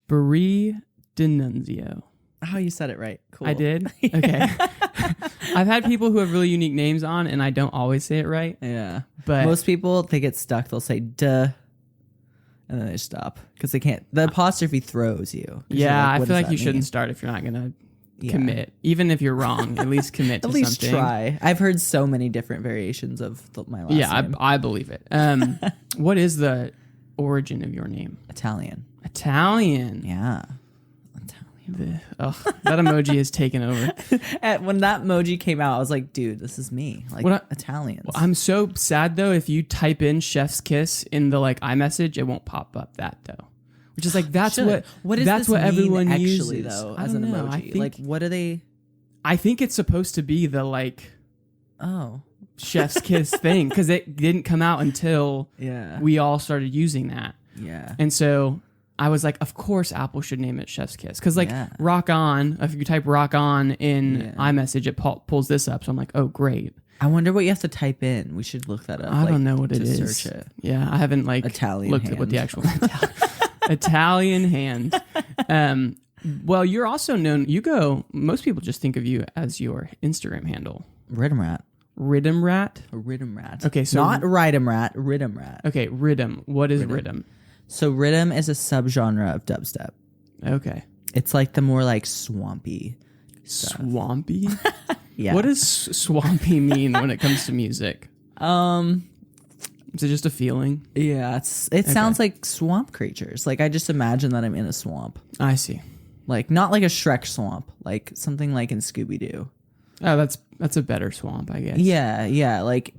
Bree D'Annunzio. Oh, you said it right. Cool. I did? Okay. I've had people who have really unique names on, and I don't always say it right. Yeah. But most people, they get stuck. They'll say duh, and then they stop because they can't. The apostrophe throws you. Yeah, like, I feel like you mean? shouldn't start if you're not going to commit. Even if you're wrong, at least commit to at least something. try. I've heard so many different variations of my last name. I believe it. What is the origin of your name? Italian. Yeah. That emoji has taken over. When that emoji came out, I was like, dude, this is me. Like Italians. Well, I'm so sad though. If you type in chef's kiss in the like iMessage, it won't pop up that though. Which is like, that's what does that's this what everyone mean uses actually, though, as I an don't know. emoji. Like, what are they? I think it's supposed to be the like chef's kiss thing because it didn't come out until we all started using that. Yeah. And so I was like, of course Apple should name it chef's kiss. Because like rock on, if you type rock on in iMessage, it pulls this up. So I'm like, oh, great. I wonder what you have to type in. We should look that up. I don't know what it is. Search it. Yeah, I haven't like Italian looked hand. at what the actual Italian hand. Well, you're also known. Most people just think of you as your Instagram handle. Rhythm Rat. Rhythm Rat? Rhythm Rat. Okay, so not Rhythm Rat, Rhythm Rat. Okay, Rhythm. What is Rhythm? So Rhythm is a subgenre of dubstep. Okay. It's like the more like swampy stuff. Swampy? Yeah. What does swampy mean when it comes to music? Is it just a feeling? Yeah, it sounds like swamp creatures. Like I just imagine that I'm in a swamp. I see. Like not like a Shrek swamp, like something like in Scooby-Doo. Oh, that's a better swamp, I guess. Yeah, like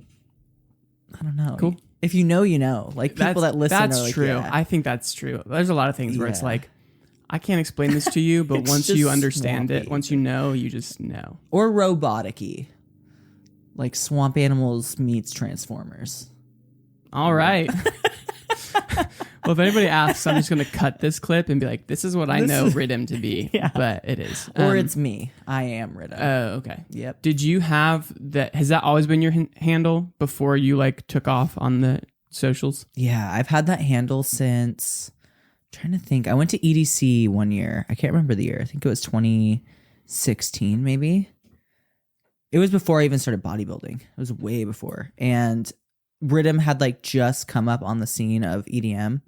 I don't know. Cool. If you know, you know. Like people that listen that's are like, true. yeah. I think that's true. There's a lot of things where it's like, I can't explain this to you, but once you understand swampy. it, once you know, you just know. Or robotic-y. Like Swamp Animals meets Transformers. All right. Well, if anybody asks, I'm just going to cut this clip and be like, this is what I know Rhythm to be. Yeah. But it is. Or it's me. I am Rhythm. Oh, okay. Yep. Did you have that? Has that always been your handle before you like took off on the socials? Yeah, I've had that handle since, I'm trying to think. I went to EDC one year. I can't remember the year. I think it was 2016 maybe. It was before I even started bodybuilding. It was way before. And Rhythm had like just come up on the scene of EDM.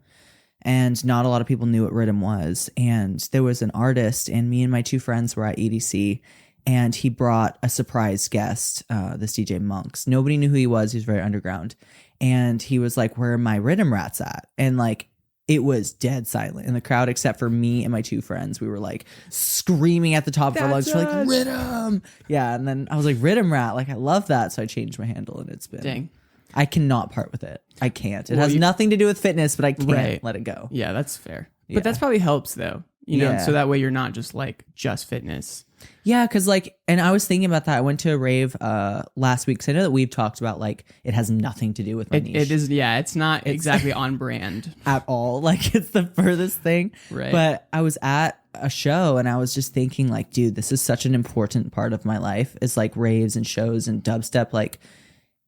And not a lot of people knew what Rhythm was. And there was an artist, and me and my two friends were at EDC, and he brought a surprise guest, this DJ Monks. Nobody knew who he was. He was very underground. And he was like, where are my Rhythm Rats at? And like, it was dead silent in the crowd, except for me and my two friends. We were like screaming at the top of our lungs. We're like, Rhythm! Yeah, and then I was like, Rhythm Rat. Like, I love that. So I changed my handle, and it's been... Dang. I cannot part with it. I can't. It has nothing to do with fitness, but I can't let it go. Yeah, that's fair. But that's probably helps though, you know, so that way you're not just like just fitness. Yeah, because like, and I was thinking about that. I went to a rave last week, because I know that we've talked about like it has nothing to do with my niche. It is, yeah, it's not exactly on brand at all. Like it's the furthest thing. Right. But I was at a show and I was just thinking like, dude, this is such an important part of my life. It's like raves and shows and dubstep, like,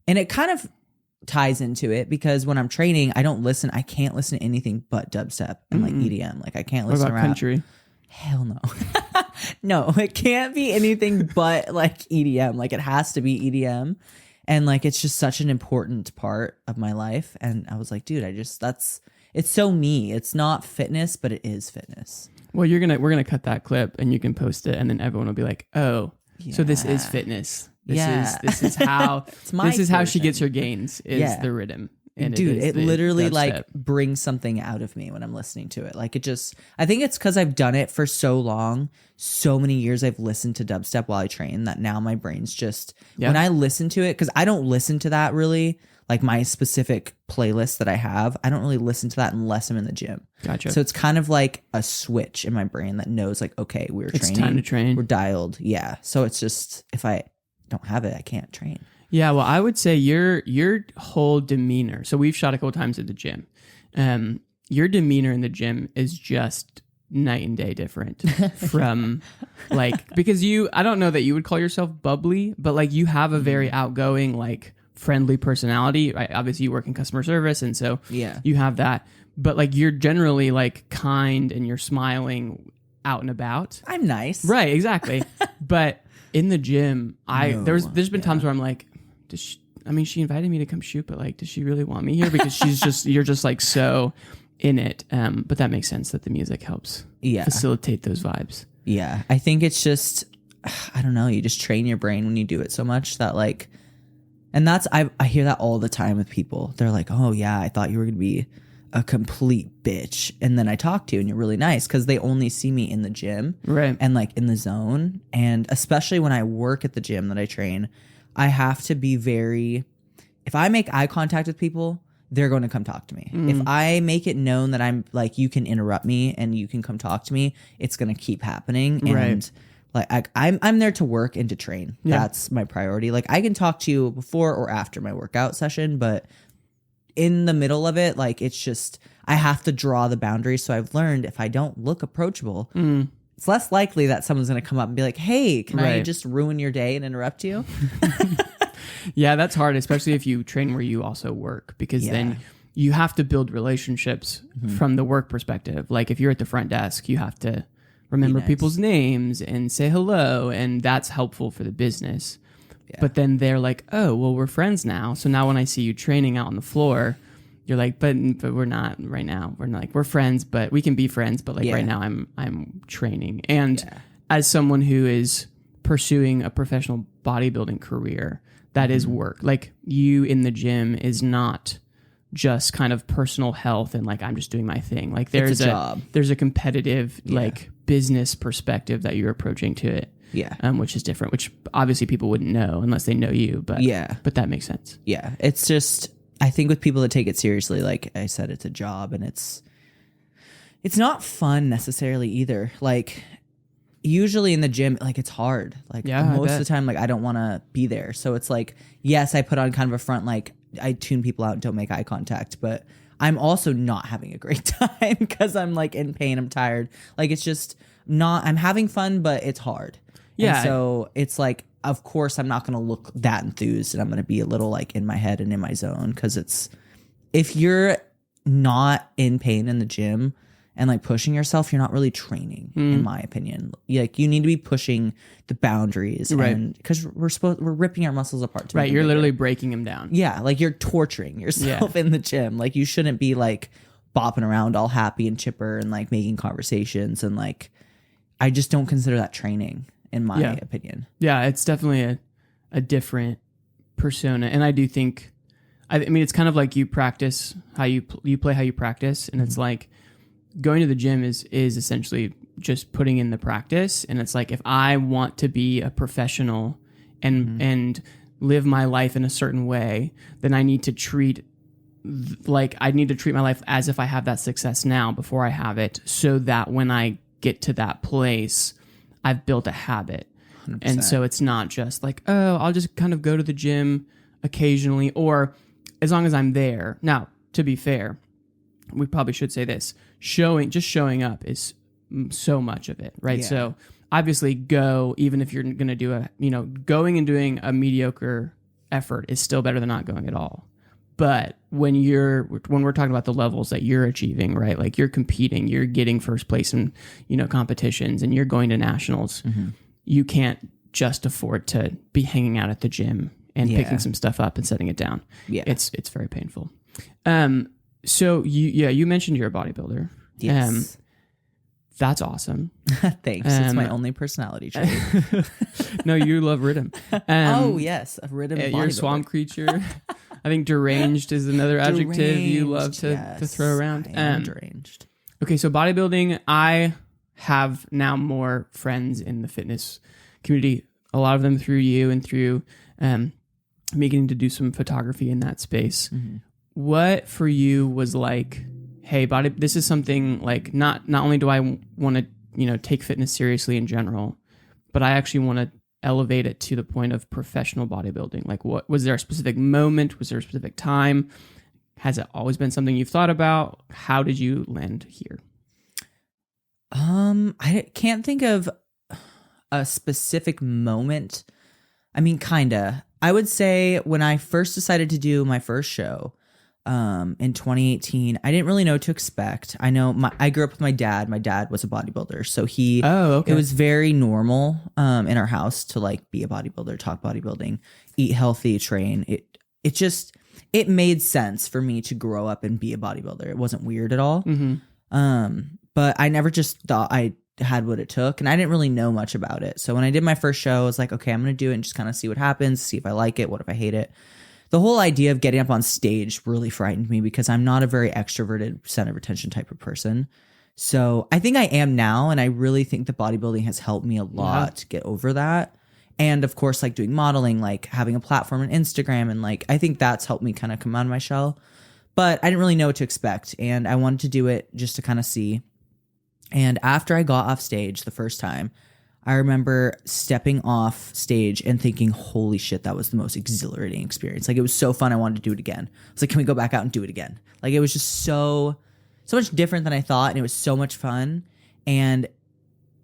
and it kind of ties into it because when I'm training, I can't listen to anything but dubstep and like EDM. Like I can't listen to rap. Country? Hell no. No, it can't be anything but like EDM. Like it has to be EDM. And like it's just such an important part of my life. And I was like, dude, it's so me. It's not fitness, but it is fitness. Well, we're gonna cut that clip and you can post it, and then everyone will be like, oh, so this is fitness. This is how how she gets her gains is the rhythm. And dude, it literally dubstep. like brings something out of me when I'm listening to it. Like I think it's because I've done it for so long, so many years I've listened to dubstep while I train that now my brain's just, when I listen to it, because I don't listen to that really, like my specific playlist that I have, I don't really listen to that unless I'm in the gym. Gotcha. So it's kind of like a switch in my brain that knows like, okay, we're training. It's time to train. We're dialed. Yeah. So it's just, if I don't have it, I can't train. Yeah, well, I would say your whole demeanor. So we've shot a couple times at the gym. Your demeanor in the gym is just night and day different from like, because I don't know that you would call yourself bubbly, but like you have a very outgoing, like friendly personality, right? Obviously you work in customer service, and so Yeah. you have that, but like you're generally like kind and you're smiling out and about. I'm nice. Right, exactly. But in the gym, No, there's been times where I'm like, she invited me to come shoot, but like, does she really want me here? Because you're just like so in it. But that makes sense that the music helps facilitate those vibes. Yeah. I think it's just, I don't know, you just train your brain when you do it so much that like, and that's, I hear that all the time with people. They're like, oh yeah, I thought you were going to be a complete bitch. And then I talk to you and you're really nice, because they only see me in the gym. Right. And like in the zone. And especially when I work at the gym that I train, I have to be if I make eye contact with people, they're going to come talk to me. If I make it known that I'm like, you can interrupt me and you can come talk to me, it's going to keep happening. And like I'm there to work and to train. Yeah. That's my priority. Like I can talk to you before or after my workout session, but in the middle of it, like it's just, I have to draw the boundaries. So I've learned if I don't look approachable, it's less likely that someone's going to come up and be like, hey, can I just ruin your day and interrupt you? Yeah, that's hard, especially if you train where you also work, because then you have to build relationships from the work perspective. Like if you're at the front desk, you have to remember people's names and say hello, and that's helpful for the business. Yeah. But then they're like, oh, well, we're friends now. So now when I see you training out on the floor, you're like, but we're not right now. We're friends, but we can be friends. But like right now I'm training. And as someone who is pursuing a professional bodybuilding career, that is work. Like you in the gym is not just kind of personal health and like, I'm just doing my thing. Like there's a competitive like business perspective that you're approaching to it. Yeah. Which is different, which obviously people wouldn't know unless they know you, but but that makes sense. Yeah. It's just, I think with people that take it seriously, like I said, it's a job, and it's not fun necessarily either. Like usually in the gym, like it's hard. Like most of the time, like I don't want to be there. So it's like, yes, I put on kind of a front, like I tune people out and don't make eye contact, but I'm also not having a great time because I'm like in pain. I'm tired. Like it's just not, I'm having fun, but it's hard. Yeah. And so it's like, of course I'm not going to look that enthused, and I'm going to be a little like in my head and in my zone. Cause it's, if you're not in pain in the gym and like pushing yourself, you're not really training, in my opinion. Like you need to be pushing the boundaries, and because we're ripping our muscles apart. Right. You're literally breaking them down. Yeah. Like you're torturing yourself in the gym. Like you shouldn't be like bopping around all happy and chipper and like making conversations. And like, I just don't consider that training, in my opinion. Yeah. It's definitely a different persona. And I do think, I mean, it's kind of like you practice how you play how you practice. And it's like, going to the gym is essentially just putting in the practice. And it's like, if I want to be a professional and live my life in a certain way, then I need to treat my life as if I have that success now before I have it, so that when I get to that place, I've built a habit. 100%. And so it's not just like, oh, I'll just kind of go to the gym occasionally, or as long as I'm there. Now, to be fair, we probably should say this. Showing up is so much of it, right? Yeah. So obviously go, even if you're going to do going and doing a mediocre effort is still better than not going at all. But when we're talking about the levels that you're achieving, right? Like you're competing, you're getting first place in, competitions, and you're going to nationals, you can't just afford to be hanging out at the gym and picking some stuff up and setting it down. Yeah. It's very painful. So you mentioned you're a bodybuilder. Yes. That's awesome. Thanks. It's my only personality trait. No, you love rhythm. Oh yes, a rhythm bodybuilder. You're a swamp creature. I think deranged is another adjective you love to throw around. I am deranged. Okay, so bodybuilding, I have now more friends in the fitness community. A lot of them through you and through me getting to do some photography in that space. What for you was like, hey, this is something like not only do I want to, take fitness seriously in general, but I actually want to elevate it to the point of professional bodybuilding. Like, what was there a specific moment? Was there a specific time? Has it always been something you've thought about? How did you land here? I can't think of a specific moment. I mean, kinda. I would say when I first decided to do my first show in 2018, I didn't really know what to expect. I grew up with my dad. My dad was a bodybuilder, so it was very normal in our house to like be a bodybuilder, talk bodybuilding, eat healthy, train. It made sense for me to grow up and be a bodybuilder. It wasn't weird at all. But I never just thought I had what it took, and I didn't really know much about it. So when I did my first show, I was like, okay, I'm going to do it and just kind of see what happens, see if I like it, what if I hate it. The whole idea of getting up on stage really frightened me because I'm not a very extroverted, center of attention type of person. So I think I am now, and I really think that bodybuilding has helped me a lot to get over that. And of course, like doing modeling, like having a platform on Instagram, and like I think that's helped me kind of come out of my shell. But I didn't really know what to expect, and I wanted to do it just to kind of see. And after I got off stage the first time, I remember stepping off stage and thinking, holy shit, that was the most exhilarating experience. Like, it was so fun. I wanted to do it again. I was like, can we go back out and do it again? Like, it was just so much different than I thought. And it was so much fun. And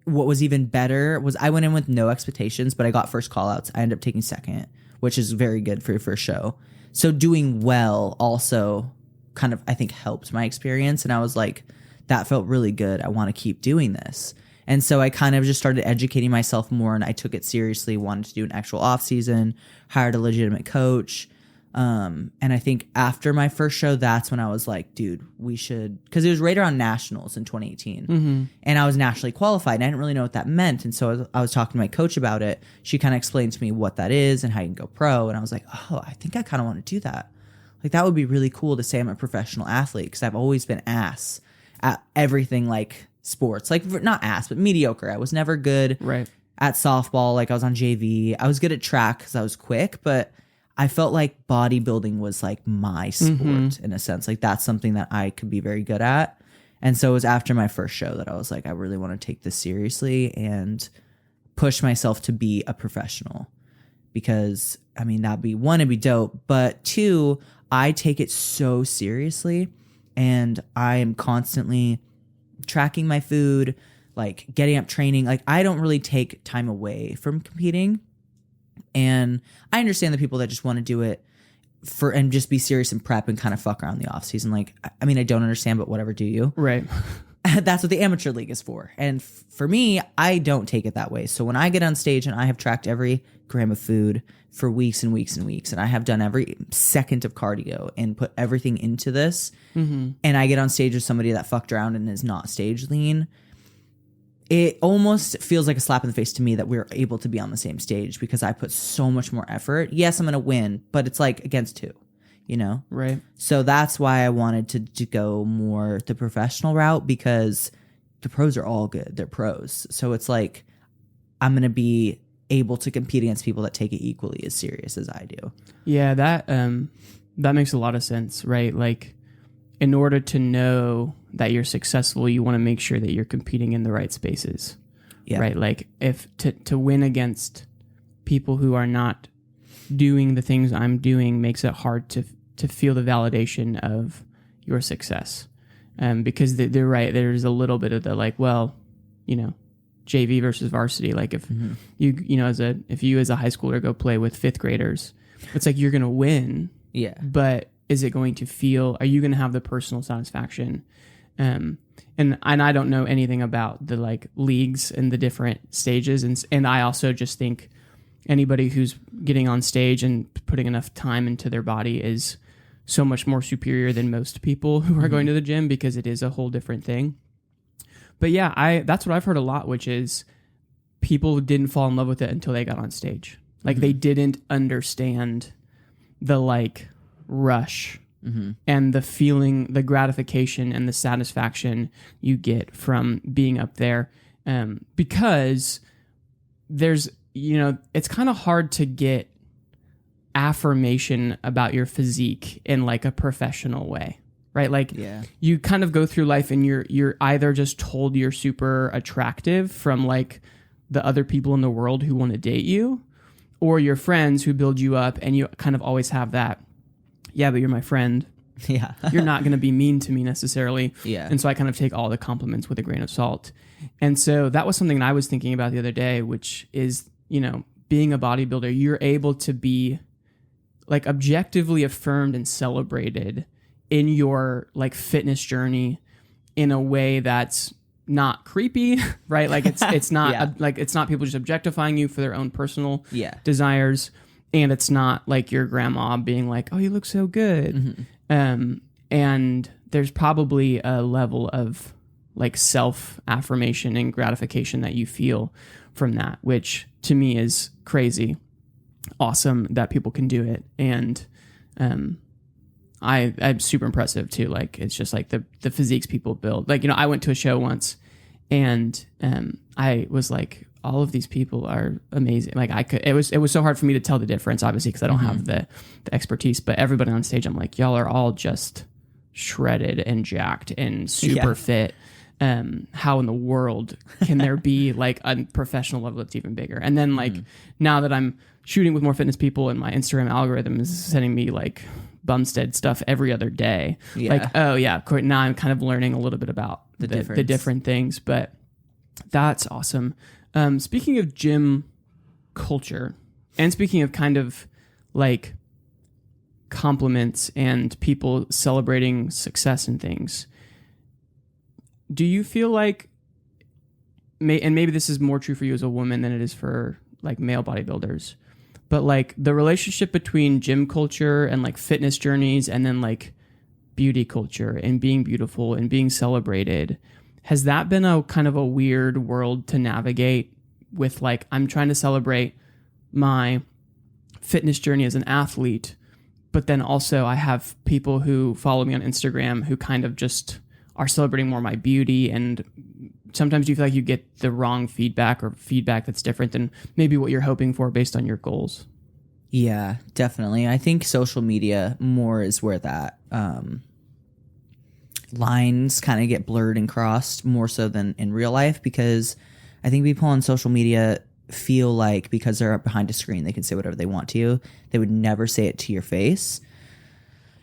what was even better was I went in with no expectations, but I got first call outs. I ended up taking second, which is very good for your first show. So doing well also kind of, I think, helped my experience. And I was like, that felt really good. I want to keep doing this. And so I kind of just started educating myself more, and I took it seriously, wanted to do an actual off season, hired a legitimate coach. And I think after my first show, that's when I was like, dude, we should, because it was right around nationals in 2018. And I was nationally qualified, and I didn't really know what that meant. And so I was talking to my coach about it. She kind of explained to me what that is and how you can go pro. And I was like, oh, I think I kind of want to do that. Like, that would be really cool to say I'm a professional athlete, because I've always been ass at everything like sports, like not ass, but mediocre. I was never good at softball. Like, I was on JV. I was good at track because I was quick, but I felt like bodybuilding was like my sport in a sense. Like, that's something that I could be very good at. And so it was after my first show that I was like, I really want to take this seriously and push myself to be a professional, because I mean, that'd be one, it'd be dope, but two, I take it so seriously. And I am constantly tracking my food, like getting up training. Like, I don't really take time away from competing. And I understand the people that just want to do it and just be serious and prep and kind of fuck around the off season. Like, I mean, I don't understand, but whatever, do you? Right. That's what the amateur league is for. And for me, I don't take it that way. So when I get on stage and I have tracked every gram of food for weeks and weeks and weeks, and I have done every second of cardio and put everything into this, and I get on stage with somebody that fucked around and is not stage lean, it almost feels like a slap in the face to me that we're able to be on the same stage, because I put so much more effort. Yes, I'm going to win, but it's like against two. You know? Right. So that's why I wanted to go more the professional route, because the pros are all good. They're pros. So it's like, I'm going to be able to compete against people that take it equally as serious as I do. Yeah, that makes a lot of sense, right? Like, in order to know that you're successful, you want to make sure that you're competing in the right spaces. Yeah. Right? Like, if to win against people who are not doing the things I'm doing makes it hard to feel the validation of your success. Because they're right. There's a little bit of the like, well, you know, JV versus varsity. Like, if you know, if you as a high schooler go play with fifth graders, it's like, you're going to win. Yeah. But is it going to feel, are you going to have the personal satisfaction? And I don't know anything about the like leagues and the different stages. And I also just think anybody who's getting on stage and putting enough time into their body is so much more superior than most people who are going to the gym, because it is a whole different thing. But yeah, that's what I've heard a lot, which is people didn't fall in love with it until they got on stage. Like, they didn't understand the like rush and the feeling, the gratification and the satisfaction you get from being up there. Because there's, you know, it's kind of hard to get affirmation about your physique in like a professional way, right? Like, you kind of go through life and you're either just told you're super attractive from like the other people in the world who want to date you, or your friends who build you up, and you kind of always have that, yeah, but you're my friend. Yeah. You're not going to be mean to me necessarily. Yeah. And so I kind of take all the compliments with a grain of salt. And so that was something that I was thinking about the other day, which is, you know, being a bodybuilder, you're able to be like objectively affirmed and celebrated in your like fitness journey in a way that's not creepy, right? Like it's not like it's not people just objectifying you for their own personal desires, and it's not like your grandma being like, "Oh, you look so good." And there's probably a level of like self affirmation and gratification that you feel from that, which to me is crazy awesome that people can do it. And I'm super impressive too. Like it's just like the physiques people build. Like, you know, I went to a show once and I was like, all of these people are amazing. Like it was so hard for me to tell the difference, obviously, because I don't have the expertise, but everybody on stage, I'm like, y'all are all just shredded and jacked and super fit. How in the world can there be like a professional level that's even bigger? And then like now that I'm shooting with more fitness people and my Instagram algorithm is sending me like Bumstead stuff every other day. Like, oh yeah, now I'm kind of learning a little bit about the different things, but that's awesome. Speaking of gym culture and speaking of kind of like compliments and people celebrating success and things, do you feel like, and maybe this is more true for you as a woman than it is for like male bodybuilders, but like the relationship between gym culture and like fitness journeys and then like beauty culture and being beautiful and being celebrated, has that been a kind of a weird world to navigate with? Like, I'm trying to celebrate my fitness journey as an athlete, but then also I have people who follow me on Instagram who kind of just are celebrating more my beauty, and sometimes you feel like you get the wrong feedback or feedback that's different than maybe what you're hoping for based on your goals. Yeah, definitely. I think social media more is where that lines kind of get blurred and crossed more so than in real life, because I think people on social media feel like because they're behind a screen, they can say whatever they want to you. They would never say it to your face.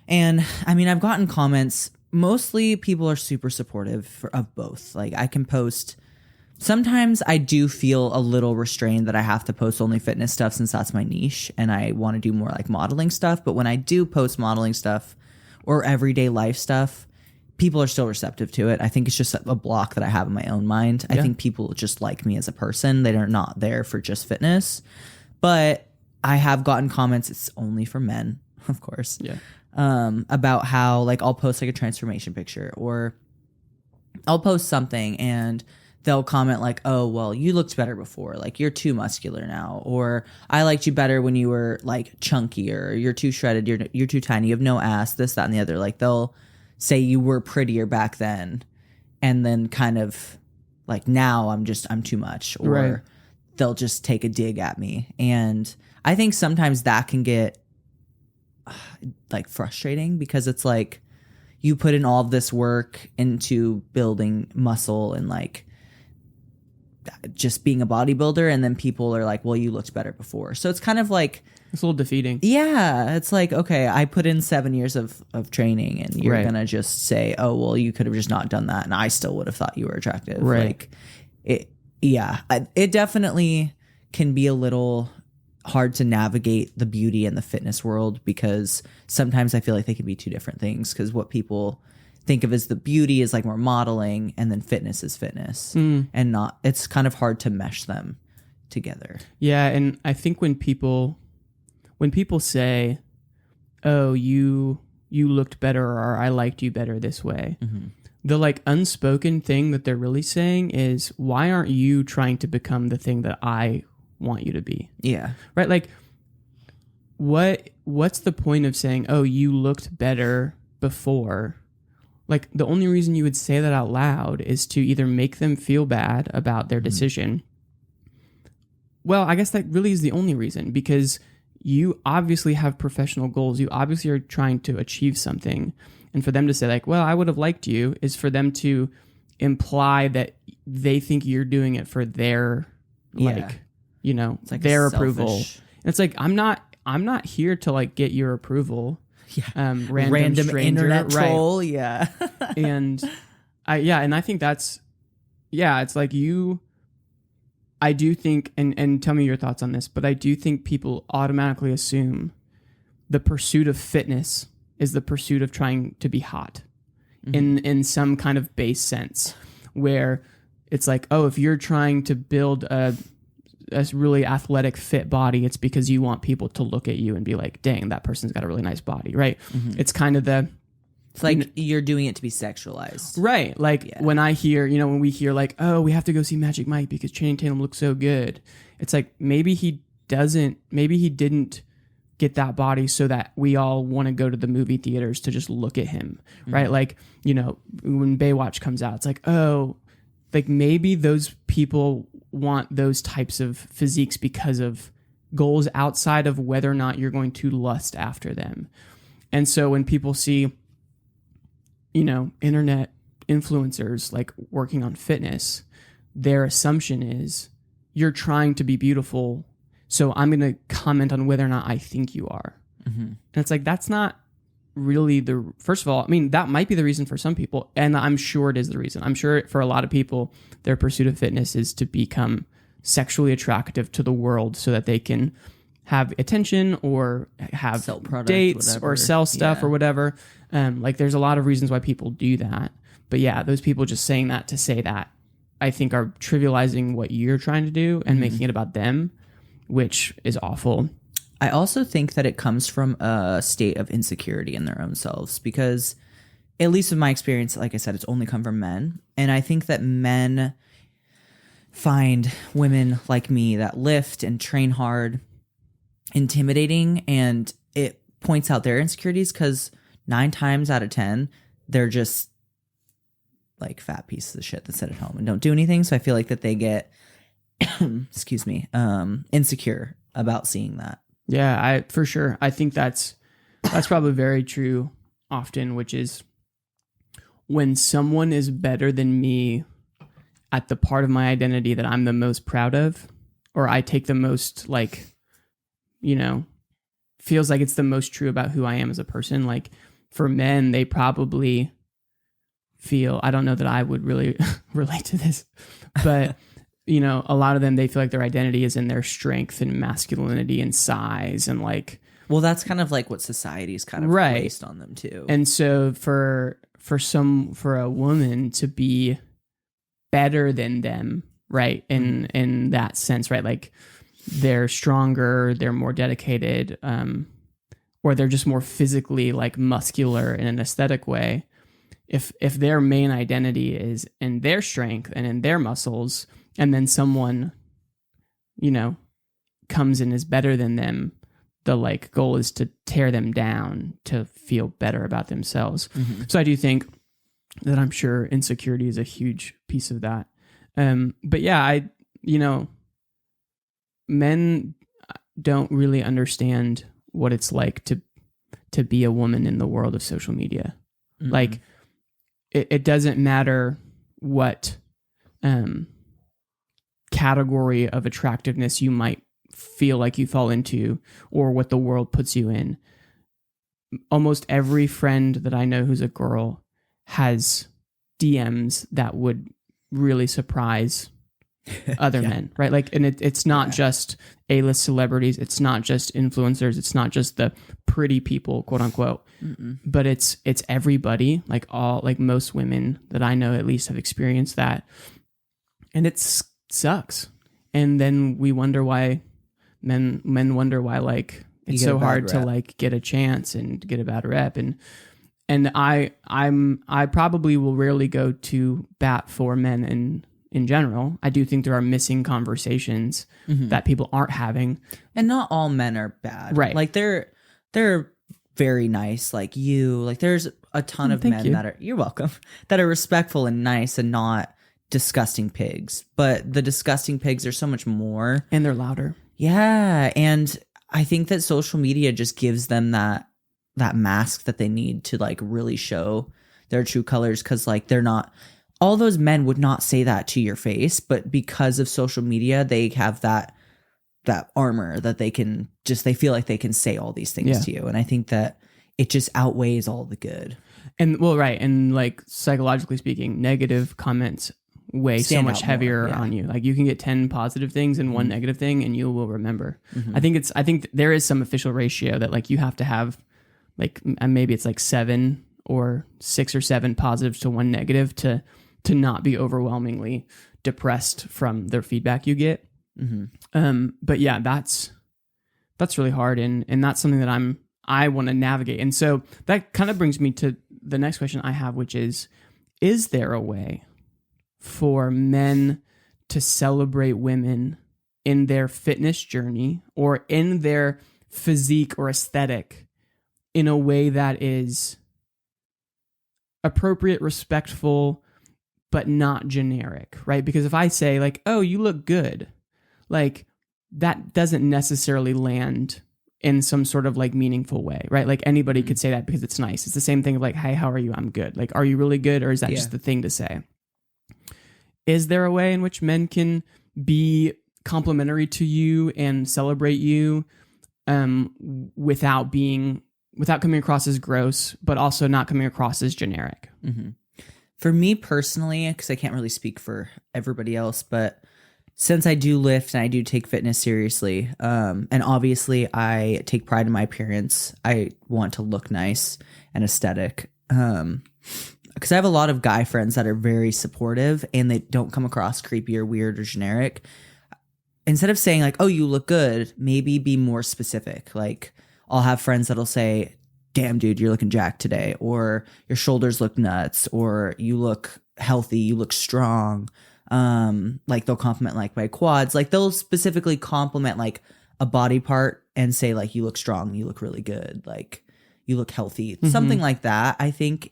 And I mean, I've gotten comments. Mostly people are super supportive of both. Like I can post. Sometimes I do feel a little restrained that I have to post only fitness stuff since that's my niche and I want to do more like modeling stuff. But when I do post modeling stuff or everyday life stuff, people are still receptive to it. I think it's just a block that I have in my own mind. I think people just like me as a person. They are not there for just fitness. But I have gotten comments. It's only for men, of course. Yeah. About how like I'll post like a transformation picture or I'll post something and they'll comment like, oh, well, you looked better before. Like you're too muscular now. Or I liked you better when you were like chunkier. You're too shredded. You're too tiny. You have no ass, this, that, and the other. Like they'll say you were prettier back then. And then kind of like now I'm too much. Or they'll just take a dig at me. And I think sometimes that can get like frustrating because it's like you put in all of this work into building muscle and like just being a bodybuilder, and then people are like, well, you looked better before. So it's kind of like it's a little defeating. Yeah, it's like, okay, I put in 7 years of training and you're gonna just say, oh, well, you could have just not done that and I still would have thought you were attractive. Like it definitely can be a little hard to navigate the beauty and the fitness world because sometimes I feel like they can be two different things, because what people think of as the beauty is like more modeling and then fitness is fitness and not, it's kind of hard to mesh them together. Yeah. And I think when people say, oh, you looked better or I liked you better this way, the like unspoken thing that they're really saying is, why aren't you trying to become the thing that I want you to be? Yeah. Right? Like what's the point of saying, oh, you looked better before? Like the only reason you would say that out loud is to either make them feel bad about their decision. Well, I guess that really is the only reason, because you obviously have professional goals. You obviously are trying to achieve something. And for them to say like, well, I would have liked you, is for them to imply that they think you're doing it for their like, you know, like their approval. And it's like, I'm not here to like get your approval. Yeah. Random stranger, internet troll. Yeah. And I think that's, it's like I do think, and tell me your thoughts on this, but I do think people automatically assume the pursuit of fitness is the pursuit of trying to be hot in some kind of base sense, where it's like, oh, if you're trying to build a really athletic, fit body, it's because you want people to look at you and be like, dang, that person's got a really nice body, right? It's kind of it's like you're doing it to be sexualized. Right. Like when I hear, when we hear like, oh, we have to go see Magic Mike because Channing Tatum looks so good. It's like, maybe he didn't get that body so that we all want to go to the movie theaters to just look at him. Right. Like, when Baywatch comes out, it's like, oh, like maybe those people want those types of physiques because of goals outside of whether or not you're going to lust after them. And so when people see, internet influencers like working on fitness, their assumption is you're trying to be beautiful, so I'm going to comment on whether or not I think you are. And it's like, that's not really first of all, I mean, that might be the reason for some people, and I'm sure it is the reason. I'm sure for a lot of people, their pursuit of fitness is to become sexually attractive to the world so that they can have attention or have dates whatever, or sell stuff or whatever. Like there's a lot of reasons why people do that. But yeah, those people just saying that to say that, I think are trivializing what you're trying to do and making it about them, which is awful. I also think that it comes from a state of insecurity in their own selves because, at least in my experience, like I said, it's only come from men. And I think that men find women like me that lift and train hard intimidating, and it points out their insecurities because 9 times out of 10, they're just like fat pieces of shit that sit at home and don't do anything. So I feel like that they get, excuse me, insecure about seeing that. Yeah, for sure. I think that's probably very true often, which is when someone is better than me at the part of my identity that I'm the most proud of, or I take the most, like, feels like it's the most true about who I am as a person. Like for men, they probably feel, I don't know that I would really relate to this, but a lot of them, they feel like their identity is in their strength and masculinity and size and like, well, that's kind of like what society's kind of placed on them too. And so for a woman to be better than them, right, in that sense, right, like they're stronger, they're more dedicated, or they're just more physically like muscular in an aesthetic way. If their main identity is in their strength and in their muscles, and then someone, comes in is better than them, the like goal is to tear them down to feel better about themselves. So I do think that I'm sure insecurity is a huge piece of that. But yeah, men don't really understand what it's like to be a woman in the world of social media. Like it doesn't matter what category of attractiveness you might feel like you fall into or what the world puts you in. Almost every friend that I know who's a girl has DMs that would really surprise other men, right? Like, and it's not just A-list celebrities, it's not just influencers, it's not just the pretty people, quote unquote, but it's everybody. Like most women that I know at least have experienced that, and it sucks. And then we wonder why men wonder why like it's so hard to like get a chance and get a bad rep. And I probably will rarely go to bat for men in general. I do think there are missing conversations that people aren't having. And not all men are bad. Right. Like they're very nice like you. Like there's a ton of men that are, you're welcome, that are respectful and nice and not disgusting pigs. But the disgusting pigs are so much more. And they're louder. Yeah. And I think that social media just gives them that mask that they need to like really show their true colors. Cause like they're not, all those men would not say that to your face, but because of social media, they have that armor that they feel like they can say all these things to you. And I think that it just outweighs all the good. And well, right. And like psychologically speaking, negative comments weigh so stand much out more, heavier yeah. on you. Like you can get 10 positive things and one negative thing and you will remember. I think there is some official ratio that like you have to have like maybe it's like 7 or 6 or 7 positives to 1 negative to not be overwhelmingly depressed from their feedback you get. But yeah, that's really hard. And that's something that I want to navigate. And so that kind of brings me to the next question I have, which is there a way for men to celebrate women in their fitness journey or in their physique or aesthetic in a way that is appropriate, respectful, but not generic, right? Because if I say like, oh, you look good, like that doesn't necessarily land in some sort of like meaningful way, right? Like anybody could say that because it's nice. It's the same thing of like, hey, how are you? I'm good. Like, are you really good? Or is that just the thing to say? Is there a way in which men can be complimentary to you and celebrate you without coming across as gross, but also not coming across as generic? For me personally, because I can't really speak for everybody else, but since I do lift and I do take fitness seriously, and obviously I take pride in my appearance, I want to look nice and aesthetic. Because I have a lot of guy friends that are very supportive and they don't come across creepy or weird or generic. Instead of saying like, oh, you look good, maybe be more specific. Like I'll have friends that'll say, damn, dude, you're looking jacked today, or your shoulders look nuts, or you look healthy, you look strong. Like they'll compliment like my quads, like they'll specifically compliment like a body part and say like, you look strong, you look really good, like you look healthy. Something like that I think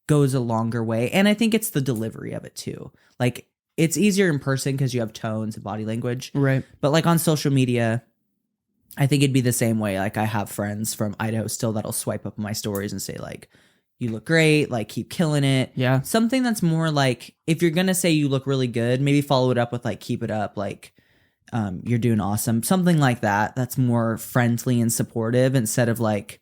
goes a longer way. And I think it's the delivery of it too. Like it's easier in person because you have tones and body language. Right. But like on social media, I think it'd be the same way. Like I have friends from Idaho still that'll swipe up my stories and say like, you look great, like keep killing it. Yeah. Something that's more like, if you're going to say you look really good, maybe follow it up with like, keep it up. Like, you're doing awesome. Something like that. That's more friendly and supportive instead of like,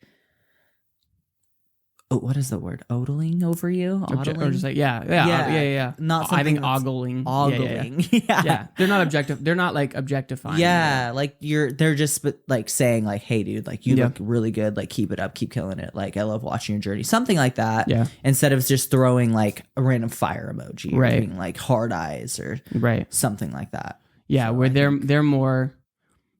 oh, what is the word? Odling over you? Or just like, yeah. Not something I think that's ogling. ogling. Yeah. They're not objective. They're not like objectifying. Yeah, like they're just like saying like, hey dude, like you look really good, like keep it up, keep killing it, like I love watching your journey, something like that. Yeah. Instead of just throwing like a random fire emoji, or right, doing like hard eyes or something like that. Yeah, so where they're more,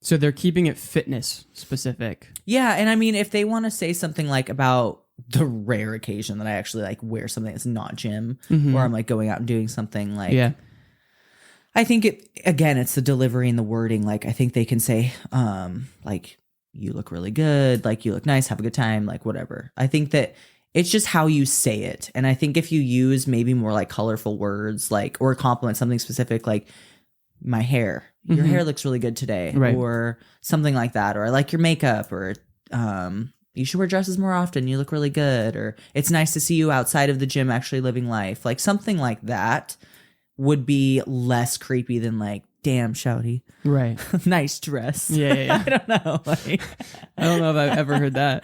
so they're keeping it fitness specific. Yeah, and I mean if they want to say something like about the rare occasion that I actually like wear something that's not gym, or I'm like going out and doing something like, I think it's the delivery and the wording. Like I think they can say, like you look really good, like you look nice, have a good time, like whatever. I think that it's just how you say it. And I think if you use maybe more like colorful words, like, or compliment something specific, like my hair, your hair looks really good today, or something like that. Or I like your makeup, or, you should wear dresses more often. You look really good. Or it's nice to see you outside of the gym actually living life. Like something like that would be less creepy than like, damn, shouty. Right. Nice dress. Yeah. I don't know. Like, I don't know if I've ever heard that.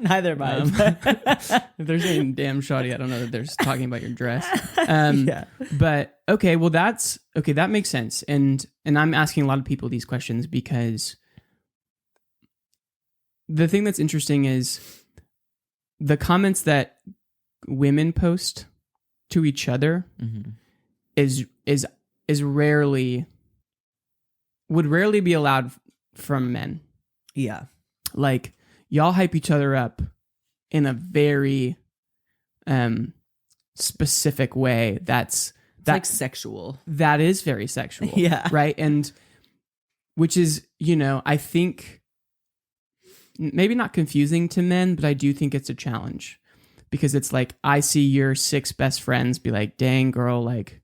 Neither have I. If they're saying damn shoddy, I don't know that they're talking about your dress. But okay, well that makes sense. And I'm asking a lot of people these questions because the thing that's interesting is the comments that women post to each other is would rarely be allowed from men. Yeah. Like y'all hype each other up in a very specific way that's like sexual. That is very sexual. Yeah. Right? And which is, I think maybe not confusing to men, but I do think it's a challenge because it's like, I see your 6 best friends be like, dang girl, like,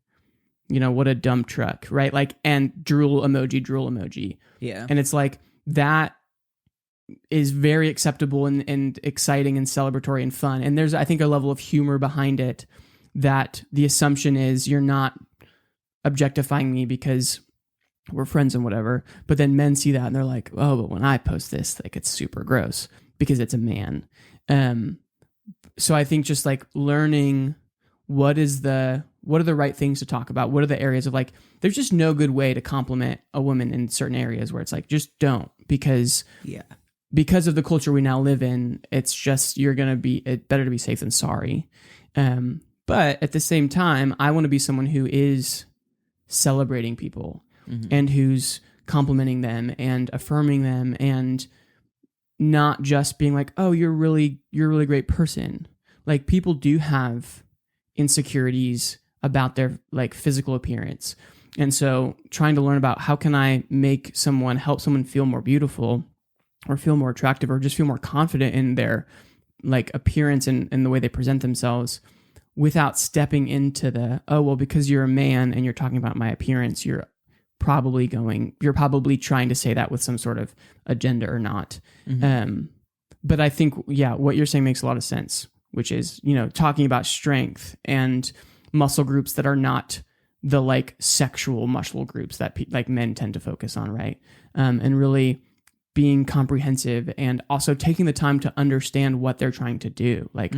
what a dump truck, right? Like, and drool emoji. Yeah. And it's like, that is very acceptable and exciting and celebratory and fun. And there's, I think, a level of humor behind it that the assumption is you're not objectifying me because we're friends and whatever. But then men see that and they're like, oh, but when I post this, like it's super gross because it's a man. So I think just like learning what is the what are the right things to talk about? What are the areas of like, there's just no good way to compliment a woman in certain areas where it's like, just don't, because of the culture we now live in, it's just, it's better to be safe than sorry. But at the same time, I want to be someone who is celebrating people and who's complimenting them and affirming them and not just being like, oh, you're a really great person. Like, people do have insecurities about their like physical appearance. And so trying to learn about how can I help someone feel more beautiful or feel more attractive or just feel more confident in their like appearance and the way they present themselves without stepping into the, oh, well, because you're a man and you're talking about my appearance, you're probably trying to say that with some sort of agenda or not. But I think, what you're saying makes a lot of sense, which is, talking about strength and muscle groups that are not the like sexual muscle groups that like men tend to focus on. Right. And really being comprehensive and also taking the time to understand what they're trying to do. Like,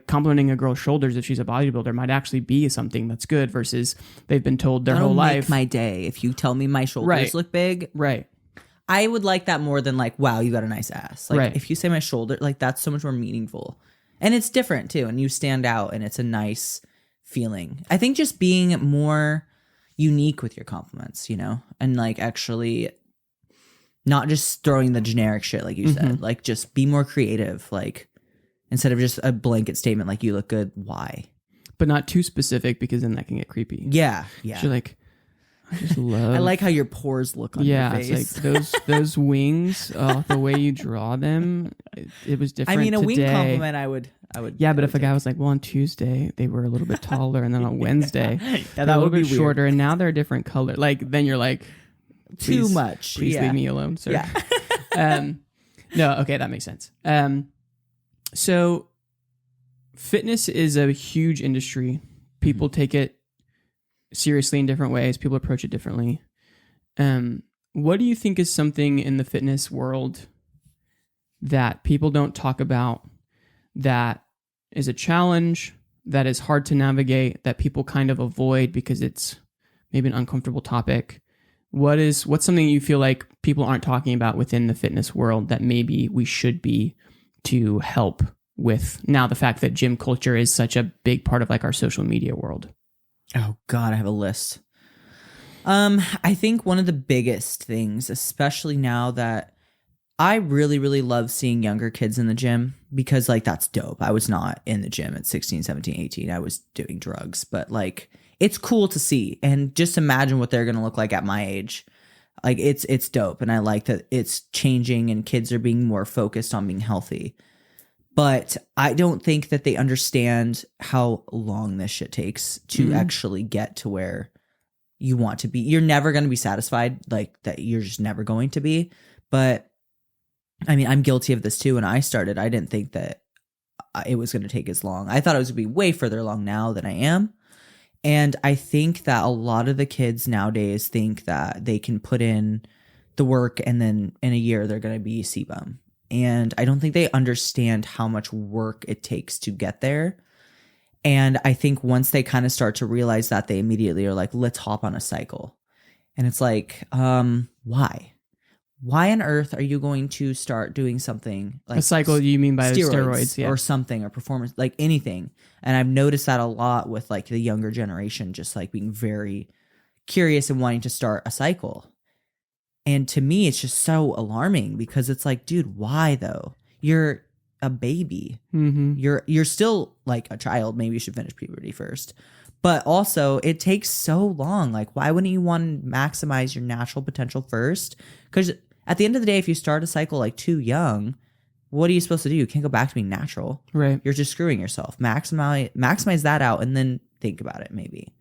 complimenting a girl's shoulders if she's a bodybuilder might actually be something that's good versus they've been told their whole life. Make my day if you tell me my shoulders look big. Right. I would like that more than like, wow, you got a nice ass. Like if you say my shoulder, like that's so much more meaningful. And it's different too. And you stand out and it's a nice feeling. I think just being more unique with your compliments, and like actually not just throwing the generic shit like you said, like just be more creative. Like instead of just a blanket statement like you look good, why? But not too specific because then that can get creepy. Yeah. You're like, I just love. I like how your pores look on your face. It's like those wings, the way you draw them, it was different. I mean, a today. wing compliment, I would. Yeah, but if a guy was like, well, on Tuesday they were a little bit taller, and then on Wednesday that they're a little would be bit shorter, and now they're a different color. Like then you're like, too much. Please leave me alone, sir. Yeah. No, okay, that makes sense. So fitness is a huge industry. People take it seriously in different ways. People approach it differently. What do you think is something in the fitness world that people don't talk about that is a challenge, that is hard to navigate, that people kind of avoid because it's maybe an uncomfortable topic? What's something you feel like people aren't talking about within the fitness world that maybe we should be to help with now the fact that gym culture is such a big part of like our social media world? Oh God, I have a list. I think one of the biggest things, especially now that I really, really love seeing younger kids in the gym because like that's dope. I was not in the gym at 16, 17, 18. I was doing drugs, but like it's cool to see and just imagine what they're going to look like at my age. Like it's dope. And I like that it's changing and kids are being more focused on being healthy. But I don't think that they understand how long this shit takes to actually get to where you want to be. You're never going to be satisfied, like that you're just never going to be. But I mean, I'm guilty of this too. When I started, I didn't think that it was going to take as long. I thought it was going to be way further along now than I am. And I think that a lot of the kids nowadays think that they can put in the work and then in a year they're going to be CBUM. And I don't think they understand how much work it takes to get there. And I think once they kind of start to realize that, they immediately are like, let's hop on a cycle. And it's like, why? Why on earth are you going to start doing something like a cycle? You mean by steroids or something, or performance, like anything? And I've noticed that a lot with like the younger generation, just like being very curious and wanting to start a cycle. And to me, it's just so alarming because it's like, dude, why though? You're a baby. You're still like a child. Maybe you should finish puberty first. But also, it takes so long. Like, why wouldn't you want to maximize your natural potential first? Because at the end of the day, if you start a cycle like too young, what are you supposed to do? You can't go back to being natural. Right. You're just screwing yourself. Maximize that out and then think about it maybe.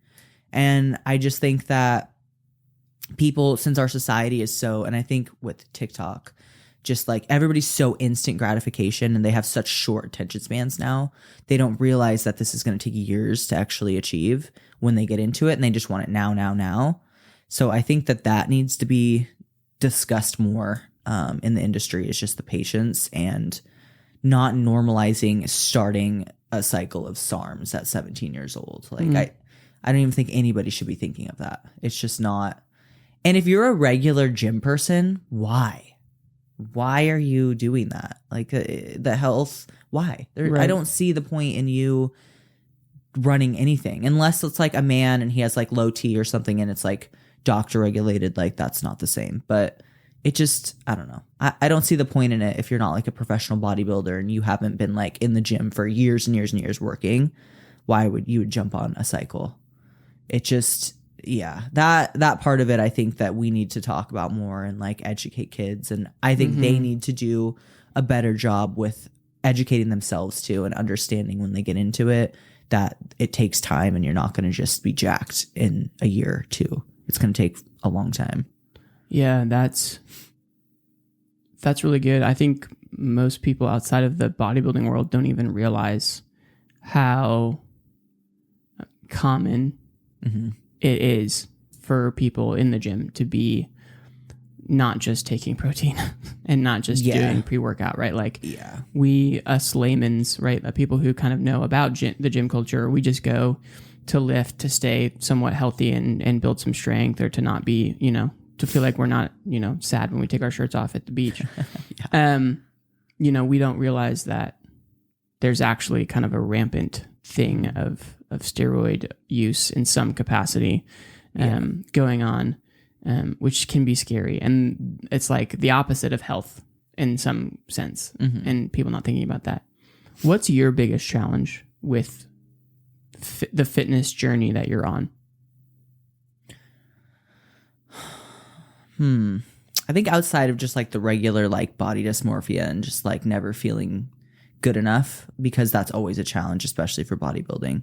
And I just think that people, since our society is so, and I think with TikTok, just like everybody's so instant gratification and they have such short attention spans now, they don't realize that this is going to take years to actually achieve when they get into it, and they just want it now. So I think that needs to be discussed more in the industry, is just the patience and not normalizing starting a cycle of SARMs at 17 years old. Like I don't even think anybody should be thinking of that. It's just not. And if you're a regular gym person, why? Why are you doing that? Like the health, why? I don't see the point in you running anything unless it's like a man and he has like low T or something and it's like doctor regulated. Like that's not the same. But it just, I don't know. I don't see the point in it if you're not like a professional bodybuilder and you haven't been like in the gym for years and years and years working. Why would you jump on a cycle? It just, yeah, that part of it, I think that we need to talk about more and like educate kids. And I think they need to do a better job with educating themselves too and understanding when they get into it that it takes time and you're not going to just be jacked in a year or two. It's going to take a long time. Yeah, that's really good. I think most people outside of the bodybuilding world don't even realize how common it is for people in the gym to be not just taking protein and not just doing pre-workout, right? Like we, us laymen's, right? The people who kind of know about the gym culture, we just go to lift to stay somewhat healthy and build some strength, or to not be, to feel like we're not, sad when we take our shirts off at the beach. We don't realize that there's actually kind of a rampant thing of steroid use in some capacity going on, which can be scary. And it's like the opposite of health in some sense, and people not thinking about that. What's your biggest challenge with the fitness journey that you're on? I think outside of just like the regular like body dysmorphia and just like never feeling good enough, because that's always a challenge, especially for bodybuilding.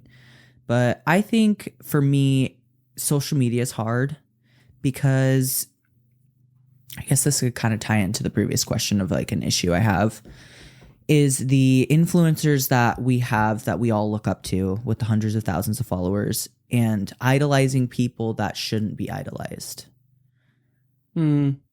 But I think for me, social media is hard because I guess this could kind of tie into the previous question of like an issue I have is the influencers that we have that we all look up to with the hundreds of thousands of followers and idolizing people that shouldn't be idolized.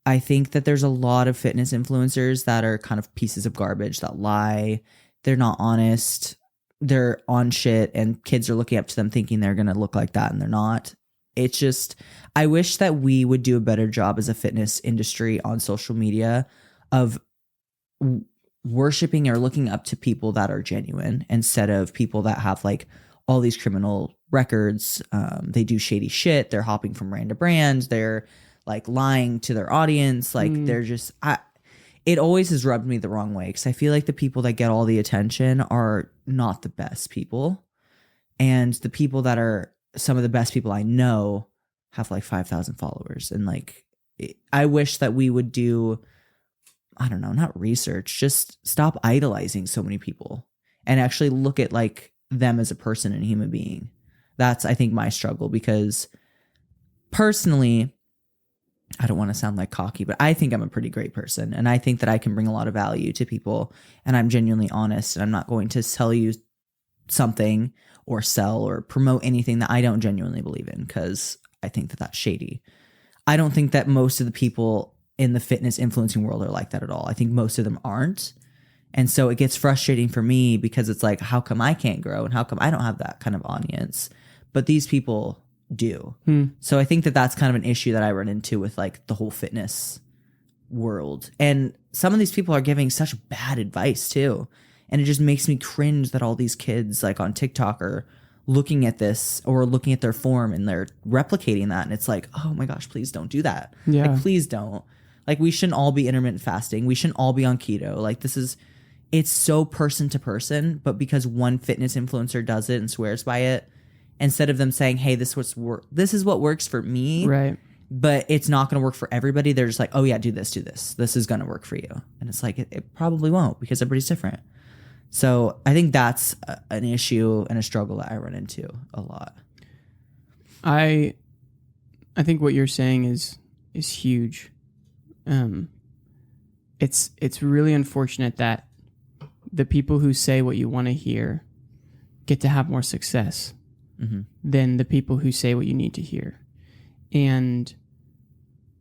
I think that there's a lot of fitness influencers that are kind of pieces of garbage that lie. They're not honest. They're on shit and kids are looking up to them thinking they're going to look like that and they're not. It's just, I wish that we would do a better job as a fitness industry on social media of worshiping or looking up to people that are genuine instead of people that have like all these criminal records. They do shady shit. They're hopping from brand to brand. They're like lying to their audience. Like they're just, it always has rubbed me the wrong way because I feel like the people that get all the attention are not the best people. And the people that are some of the best people I know have like 5,000 followers. And like, I wish that we would do, I don't know, not research, just stop idolizing so many people and actually look at like them as a person and a human being. That's, I think, my struggle because personally, I don't want to sound like cocky, but I think I'm a pretty great person. And I think that I can bring a lot of value to people and I'm genuinely honest. And I'm not going to sell you something or sell or promote anything that I don't genuinely believe in because I think that that's shady. I don't think that most of the people in the fitness influencing world are like that at all. I think most of them aren't. And so it gets frustrating for me because it's like, how come I can't grow and how come I don't have that kind of audience? But these people do. So I think that that's kind of an issue that I run into with like the whole fitness world. And some of these people are giving such bad advice too. And it just makes me cringe that all these kids like on TikTok are looking at this or looking at their form and they're replicating that. And it's like, oh my gosh, please don't do that. Yeah. Like, please don't. Like, we shouldn't all be intermittent fasting. We shouldn't all be on keto. Like, it's so person to person, but because one fitness influencer does it and swears by it, instead of them saying, hey, this is what works for me. Right. But it's not going to work for everybody. They're just like, oh yeah, do this. This is going to work for you. And it's like, it probably won't because everybody's different. So I think that's an issue and a struggle that I run into a lot. I think what you're saying is huge. It's really unfortunate that the people who say what you want to hear get to have more success than the people who say what you need to hear. And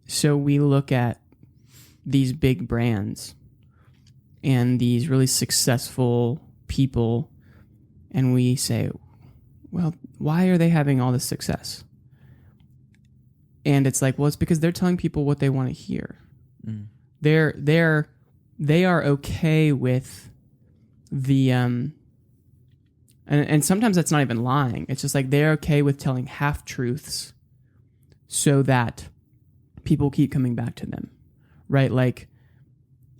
so we look at these big brands and these really successful people and we say, well, why are they having all this success? And it's like, well, it's because they're telling people what they want to hear. Mm. They are okay with the and sometimes that's not even lying. It's just like they're okay with telling half truths so that people keep coming back to them, right? Like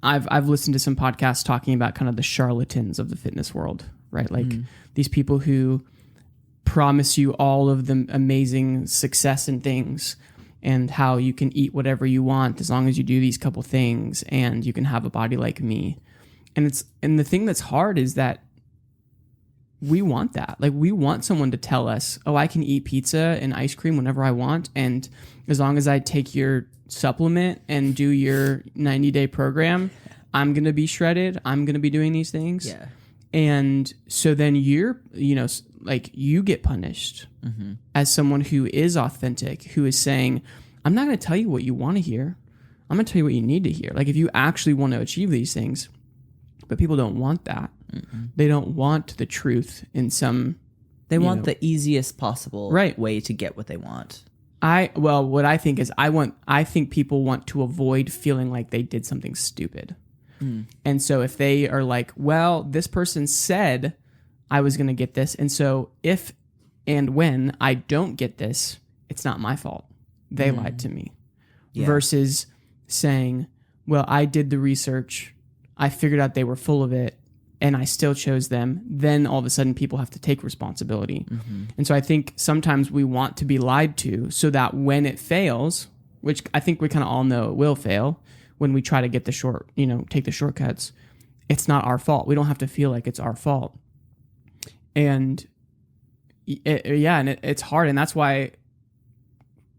I've listened to some podcasts talking about kind of the charlatans of the fitness world, right? Like these people who promise you all of the amazing success and things, and how you can eat whatever you want as long as you do these couple things, and you can have a body like me. And the thing that's hard is that we want that. Like, we want someone to tell us, oh, I can eat pizza and ice cream whenever I want, and as long as I take your supplement and do your 90-day program, I'm going to be shredded. I'm going to be doing these things. Yeah. And so then you get punished as someone who is authentic, who is saying, I'm not going to tell you what you want to hear. I'm going to tell you what you need to hear. Like, if you actually want to achieve these things, but people don't want that. They don't want the truth in some... They want the easiest possible way to get what they want. What I think is I think people want to avoid feeling like they did something stupid. And so if they are like, well, this person said I was going to get this, and so if and when I don't get this, it's not my fault. They lied to me. Yeah. Versus saying, well, I did the research, I figured out they were full of it, and I still chose them. Then all of a sudden people have to take responsibility. And so I think sometimes we want to be lied to so that when it fails, which I think we kind of all know it will fail, when we try to get take the shortcuts, it's not our fault. We don't have to feel like it's our fault. And it's hard. And that's why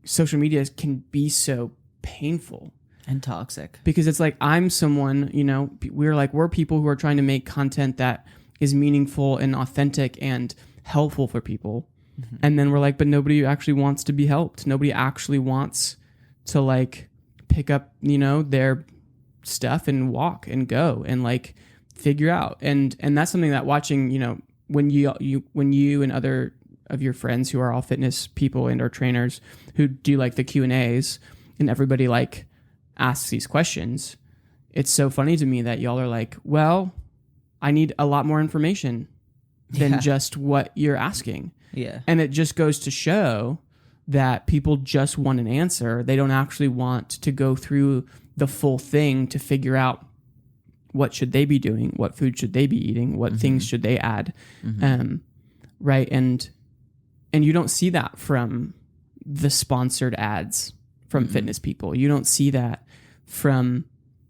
social media can be so painful and toxic, because it's like, I'm someone, we're people who are trying to make content that is meaningful and authentic and helpful for people. And then we're like, but nobody actually wants to be helped. Nobody actually wants to pick up, their stuff and walk and go and figure out. And that's something that watching, when you and other of your friends who are all fitness people and or trainers who do the Q&As, and everybody asks these questions, it's so funny to me that y'all are like, well, I need a lot more information than just what you're asking. Yeah. And it just goes to show that people just want an answer. They don't actually want to go through the full thing to figure out what should they be doing, what food should they be eating, what things should they add. Right. And you don't see that from the sponsored ads from fitness people. You don't see that from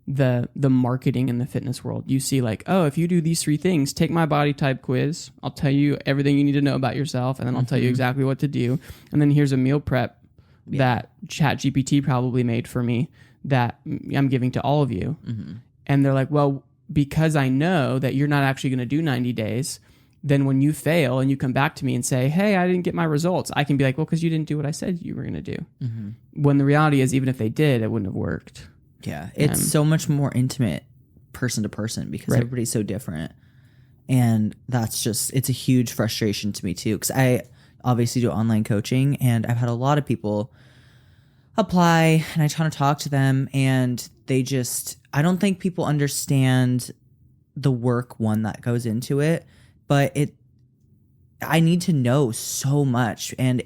the marketing in the fitness world. You see if you do these 3 things, take my body type quiz, I'll tell you everything you need to know about yourself, and then I'll tell you exactly what to do. And then here's a meal prep that ChatGPT probably made for me that I'm giving to all of you. And they're like, well, because I know that you're not actually going to do 90 days, then when you fail and you come back to me and say, hey, I didn't get my results, I can be like, well, because you didn't do what I said you were going to do. When the reality is, even if they did, it wouldn't have worked. Yeah, it's so much more intimate person to person because everybody's so different. And that's just, it's a huge frustration to me too, because I obviously do online coaching, and I've had a lot of people apply, and I try to talk to them, and they just, I don't think people understand the work that goes into it, but I need to know so much. And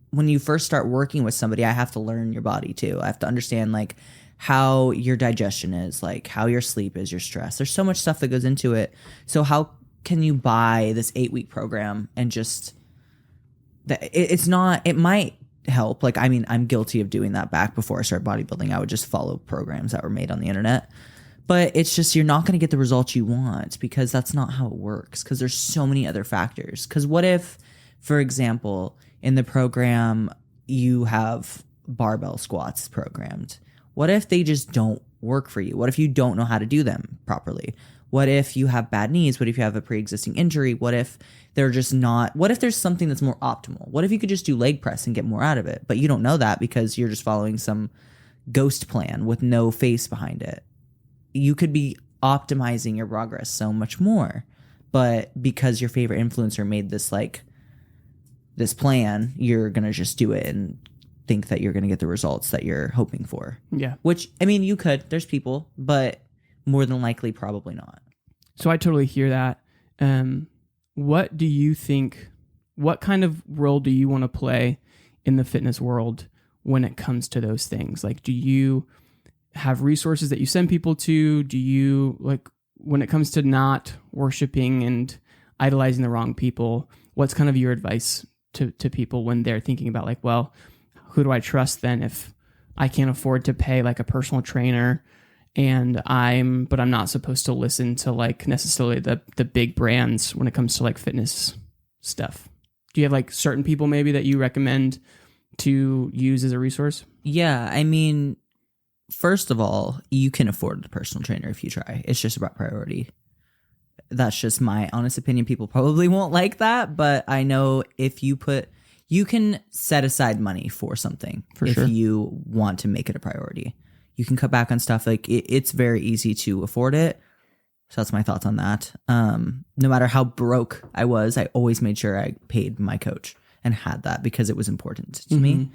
when you first start working with somebody, I have to learn your body too. I have to understand how your digestion is, how your sleep is, your stress. There's so much stuff that goes into it. So how can you buy this 8-week program and just it's not, it might help. I'm guilty of doing that back before I started bodybuilding. I would just follow programs that were made on the internet. But it's just, you're not going to get the results you want because that's not how it works, because there's so many other factors. Because what if, for example, in the program you have barbell squats programmed? What if they just don't work for you? What if you don't know how to do them properly? What if you have bad knees? What if you have a pre-existing injury? What if they're just not, what if there's something that's more optimal? What if you could just do leg press and get more out of it? But you don't know that because you're just following some ghost plan with no face behind it. You could be optimizing your progress so much more. but because your favorite influencer made this like this plan, you're going to just do it and think that you're going to get the results that you're hoping for. Yeah. Which, I mean, you could. There's people, but more than likely, probably not. So I totally hear that. What do you think, what kind of role do you want to play in the fitness world when it comes to those things? Like, do you have resources that you send people to? Do you, like, when it comes to not worshiping and idolizing the wrong people, what's kind of your advice to people when they're thinking about like, well, who do I trust then if I can't afford to pay like a personal trainer but I'm not supposed to listen to like necessarily the big brands when it comes to like fitness stuff? Do you have like certain people maybe that you recommend to use as a resource? Yeah, I mean, first of all, you can afford a personal trainer if you try. It's just about priority. That's just my honest opinion. People probably won't like that, but I know if you can set aside money for something if you want to make it a priority. You can cut back on stuff. Like it's very easy to afford it. So that's my thoughts on that. No matter how broke I was, I always made sure I paid my coach and had that because it was important to me.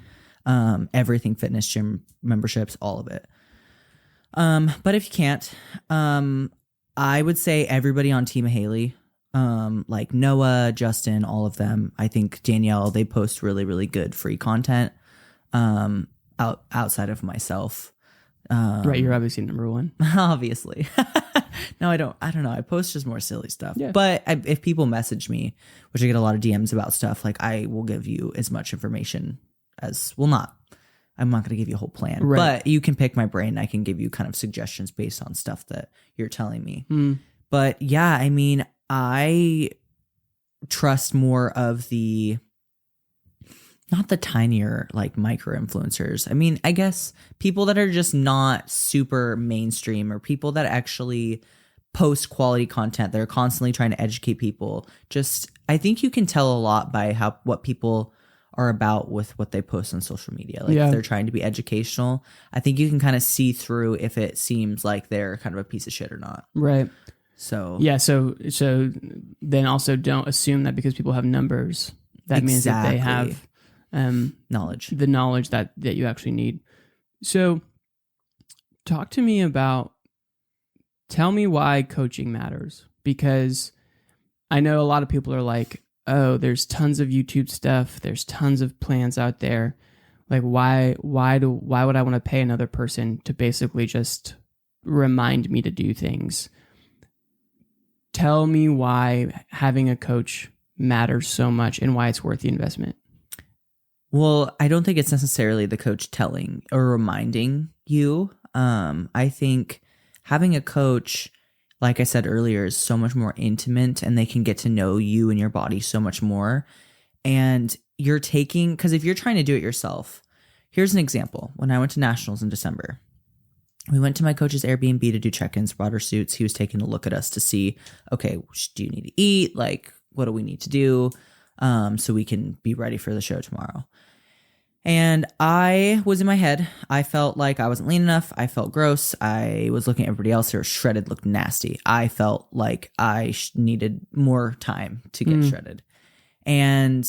Everything, fitness, gym memberships, all of it. But if you can't, I would say everybody on Team Haley, like Noah, Justin, all of them. I think Danielle, they post really, really good free content outside of myself. Right, you're obviously number one. Obviously. No, I don't know. I post just more silly stuff. Yeah. But if people message me, which I get a lot of DMs about stuff, like I will give you as much information as, I'm not going to give you a whole plan, right. But you can pick my brain. I can give you kind of suggestions based on stuff that you're telling me. But yeah, I mean, I trust more of not the tinier like micro influencers. I mean, I guess people that are just not super mainstream or people that actually post quality content. They're constantly trying to educate people. Just, I think you can tell a lot by what people are about with what they post on social media. Like if they're trying to be educational, I think you can kind of see through if it seems like they're kind of a piece of shit or not. Right. So yeah. So then also don't assume that because people have numbers, that means that they have knowledge, the knowledge that you actually need. So talk to me tell me why coaching matters, because I know a lot of people are like, oh, there's tons of YouTube stuff. There's tons of plans out there. Like why would I want to pay another person to basically just remind me to do things? Tell me why having a coach matters so much and why it's worth the investment. Well, I don't think it's necessarily the coach telling or reminding you. I think having a coach, like I said earlier, is so much more intimate and they can get to know you and your body so much more. And because if you're trying to do it yourself, here's an example. When I went to Nationals in December, we went to my coach's Airbnb to do check-ins, brought our suits. He was taking a look at us to see, okay, do you need to eat? Like, what do we need to do so we can be ready for the show tomorrow? And I was in my head. I felt like I wasn't lean enough. I felt gross. I was looking at everybody else. They were shredded, looked nasty. I felt like I needed more time to get shredded. And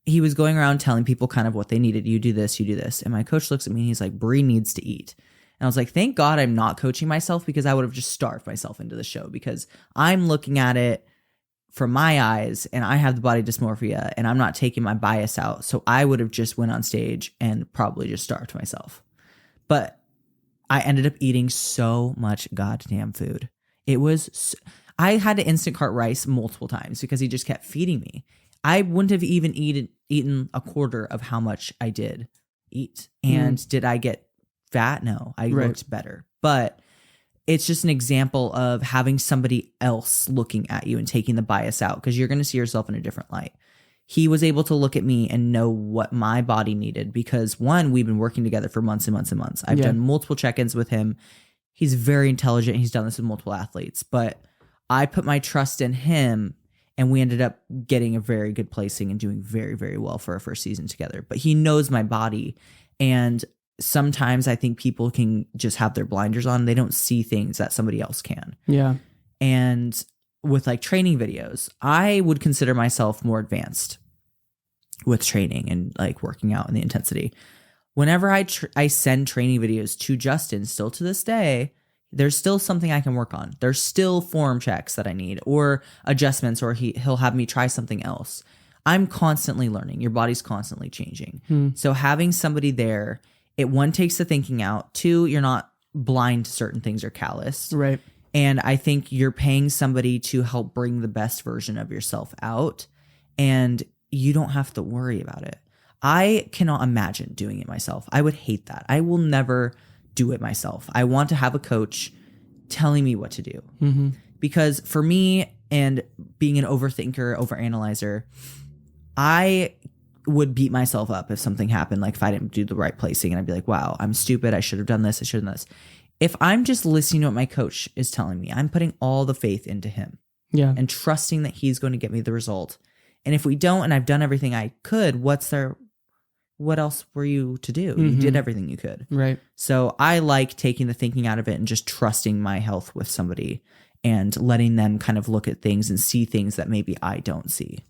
he was going around telling people kind of what they needed. You do this, you do this. And my coach looks at me and he's like, Bree needs to eat. And I was like, thank God I'm not coaching myself, because I would have just starved myself into the show, because I'm looking at it from my eyes and I have the body dysmorphia and I'm not taking my bias out. So I would have just went on stage and probably just starved myself. But I ended up eating so much goddamn food. I had to instant cart rice multiple times because he just kept feeding me. I wouldn't have even eaten a quarter of how much I did eat. And did I get fat? No, I looked better. But it's just an example of having somebody else looking at you and taking the bias out, because you're going to see yourself in a different light. He was able to look at me and know what my body needed because, one, we've been working together for months and months and months. I've done multiple check-ins with him. He's very intelligent. He's done this with multiple athletes, but I put my trust in him and we ended up getting a very good placing and doing very, very well for our first season together. But he knows my body, and sometimes I think people can just have their blinders on. They don't see things that somebody else can. Yeah. And with like training videos, I would consider myself more advanced with training and like working out and the intensity. Whenever I send training videos to Justin, still to this day, there's still something I can work on. There's still form checks that I need or adjustments, or he'll have me try something else. I'm constantly learning. Your body's constantly changing. So having somebody there, it one, takes the thinking out. Two, you're not blind to certain things or callous. Right. And I think you're paying somebody to help bring the best version of yourself out, and you don't have to worry about it. I cannot imagine doing it myself. I would hate that. I will never do it myself. I want to have a coach telling me what to do. Because for me, and being an overthinker, overanalyzer, I would beat myself up if something happened, like if I didn't do the right placing, and I'd be like, wow, I'm stupid. I should have done this. I should have done this. If I'm just listening to what my coach is telling me, I'm putting all the faith into him and trusting that he's going to get me the result. And if we don't, and I've done everything I could, what else were you to do? You did everything you could. Right. So I like taking the thinking out of it and just trusting my health with somebody and letting them kind of look at things and see things that maybe I don't see.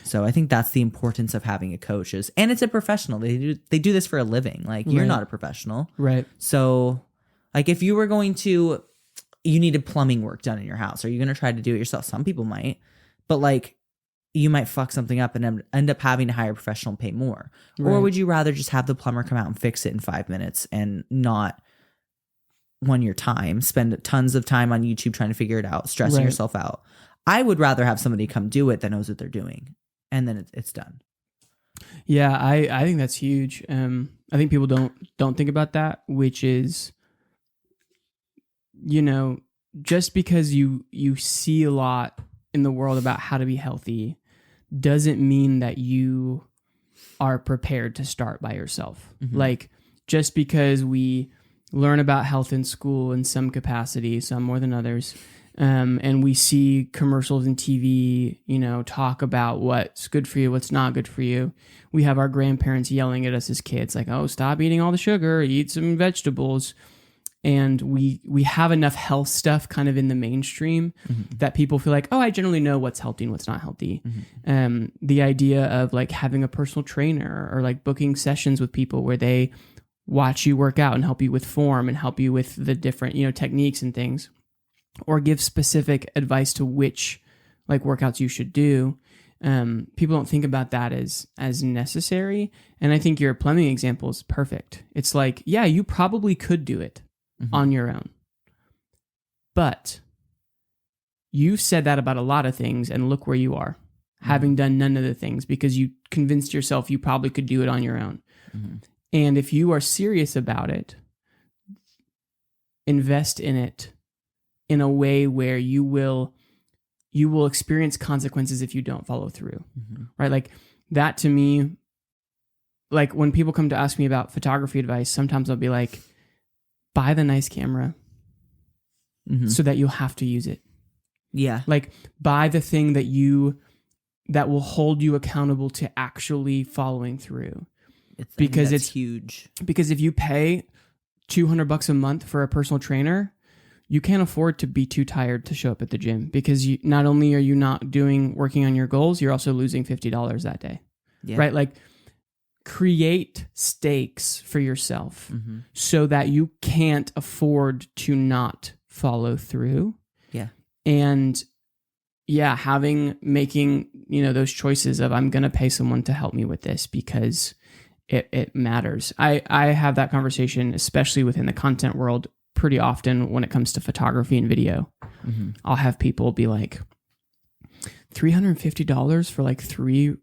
So I think that's the importance of having a coach and it's a professional. They do this for a living. Like you're not a professional. Right. So like if you were you needed plumbing work done in your house, are you going to try to do it yourself? Some people might, but like you might fuck something up and end up having to hire a professional and pay more. Right. Or would you rather just have the plumber come out and fix it in 5 minutes and not your time, spend tons of time on YouTube trying to figure it out, stressing yourself out? I would rather have somebody come do it that knows what they're doing, and then it's done. Yeah, I think that's huge. I think people don't think about that, which is, just because you see a lot in the world about how to be healthy doesn't mean that you are prepared to start by yourself. Like, just because we learn about health in school in some capacity, some more than others, and we see commercials and TV, talk about what's good for you, what's not good for you. We have our grandparents yelling at us as kids, like, oh, stop eating all the sugar, eat some vegetables. And we have enough health stuff kind of in the mainstream that people feel like, oh, I generally know what's healthy and what's not healthy. The idea of like having a personal trainer or like booking sessions with people where they watch you work out and help you with form and help you with the different, techniques and things, or give specific advice to which like workouts you should do. People don't think about that as necessary. And I think your plumbing example is perfect. It's like, yeah, you probably could do it on your own. But you've said that about a lot of things, and look where you are, having done none of the things because you convinced yourself you probably could do it on your own. And if you are serious about it, invest in it in a way where you will experience consequences if you don't follow through. Right? Like that to me, like when people come to ask me about photography advice, sometimes I'll be like, buy the nice camera so that you'll have to use it. Yeah. Like buy the thing that will hold you accountable to actually following through. Because it's huge. Because if you pay $200 a month for a personal trainer, you can't afford to be too tired to show up at the gym, because not only are you not working on your goals, you're also losing $50 that day. Yeah. Right? Like, create stakes for yourself so that you can't afford to not follow through. Yeah. And making, those choices of, I'm going to pay someone to help me with this because it matters. I have that conversation, especially within the content world, pretty often when it comes to photography and video. I'll have people be like, $350 for like 3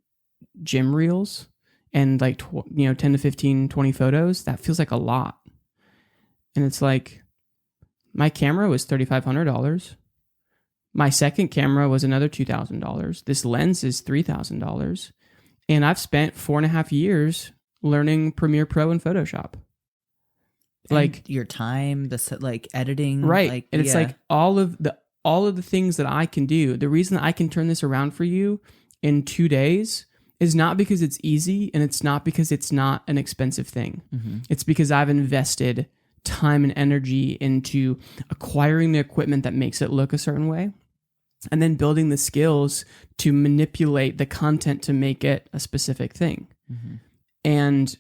gym reels and like 10 to 15, 20 photos. That feels like a lot. And it's like, my camera was $3,500. My second camera was another $2,000. This lens is $3,000. And I've spent 4.5 years learning Premiere Pro and Photoshop. Like, and your time, the editing, right? Like, and it's like all of the things that I can do. The reason that I can turn this around for you in 2 days is not because it's easy, and it's not because it's not an expensive thing. It's because I've invested time and energy into acquiring the equipment that makes it look a certain way, and then building the skills to manipulate the content to make it a specific thing. And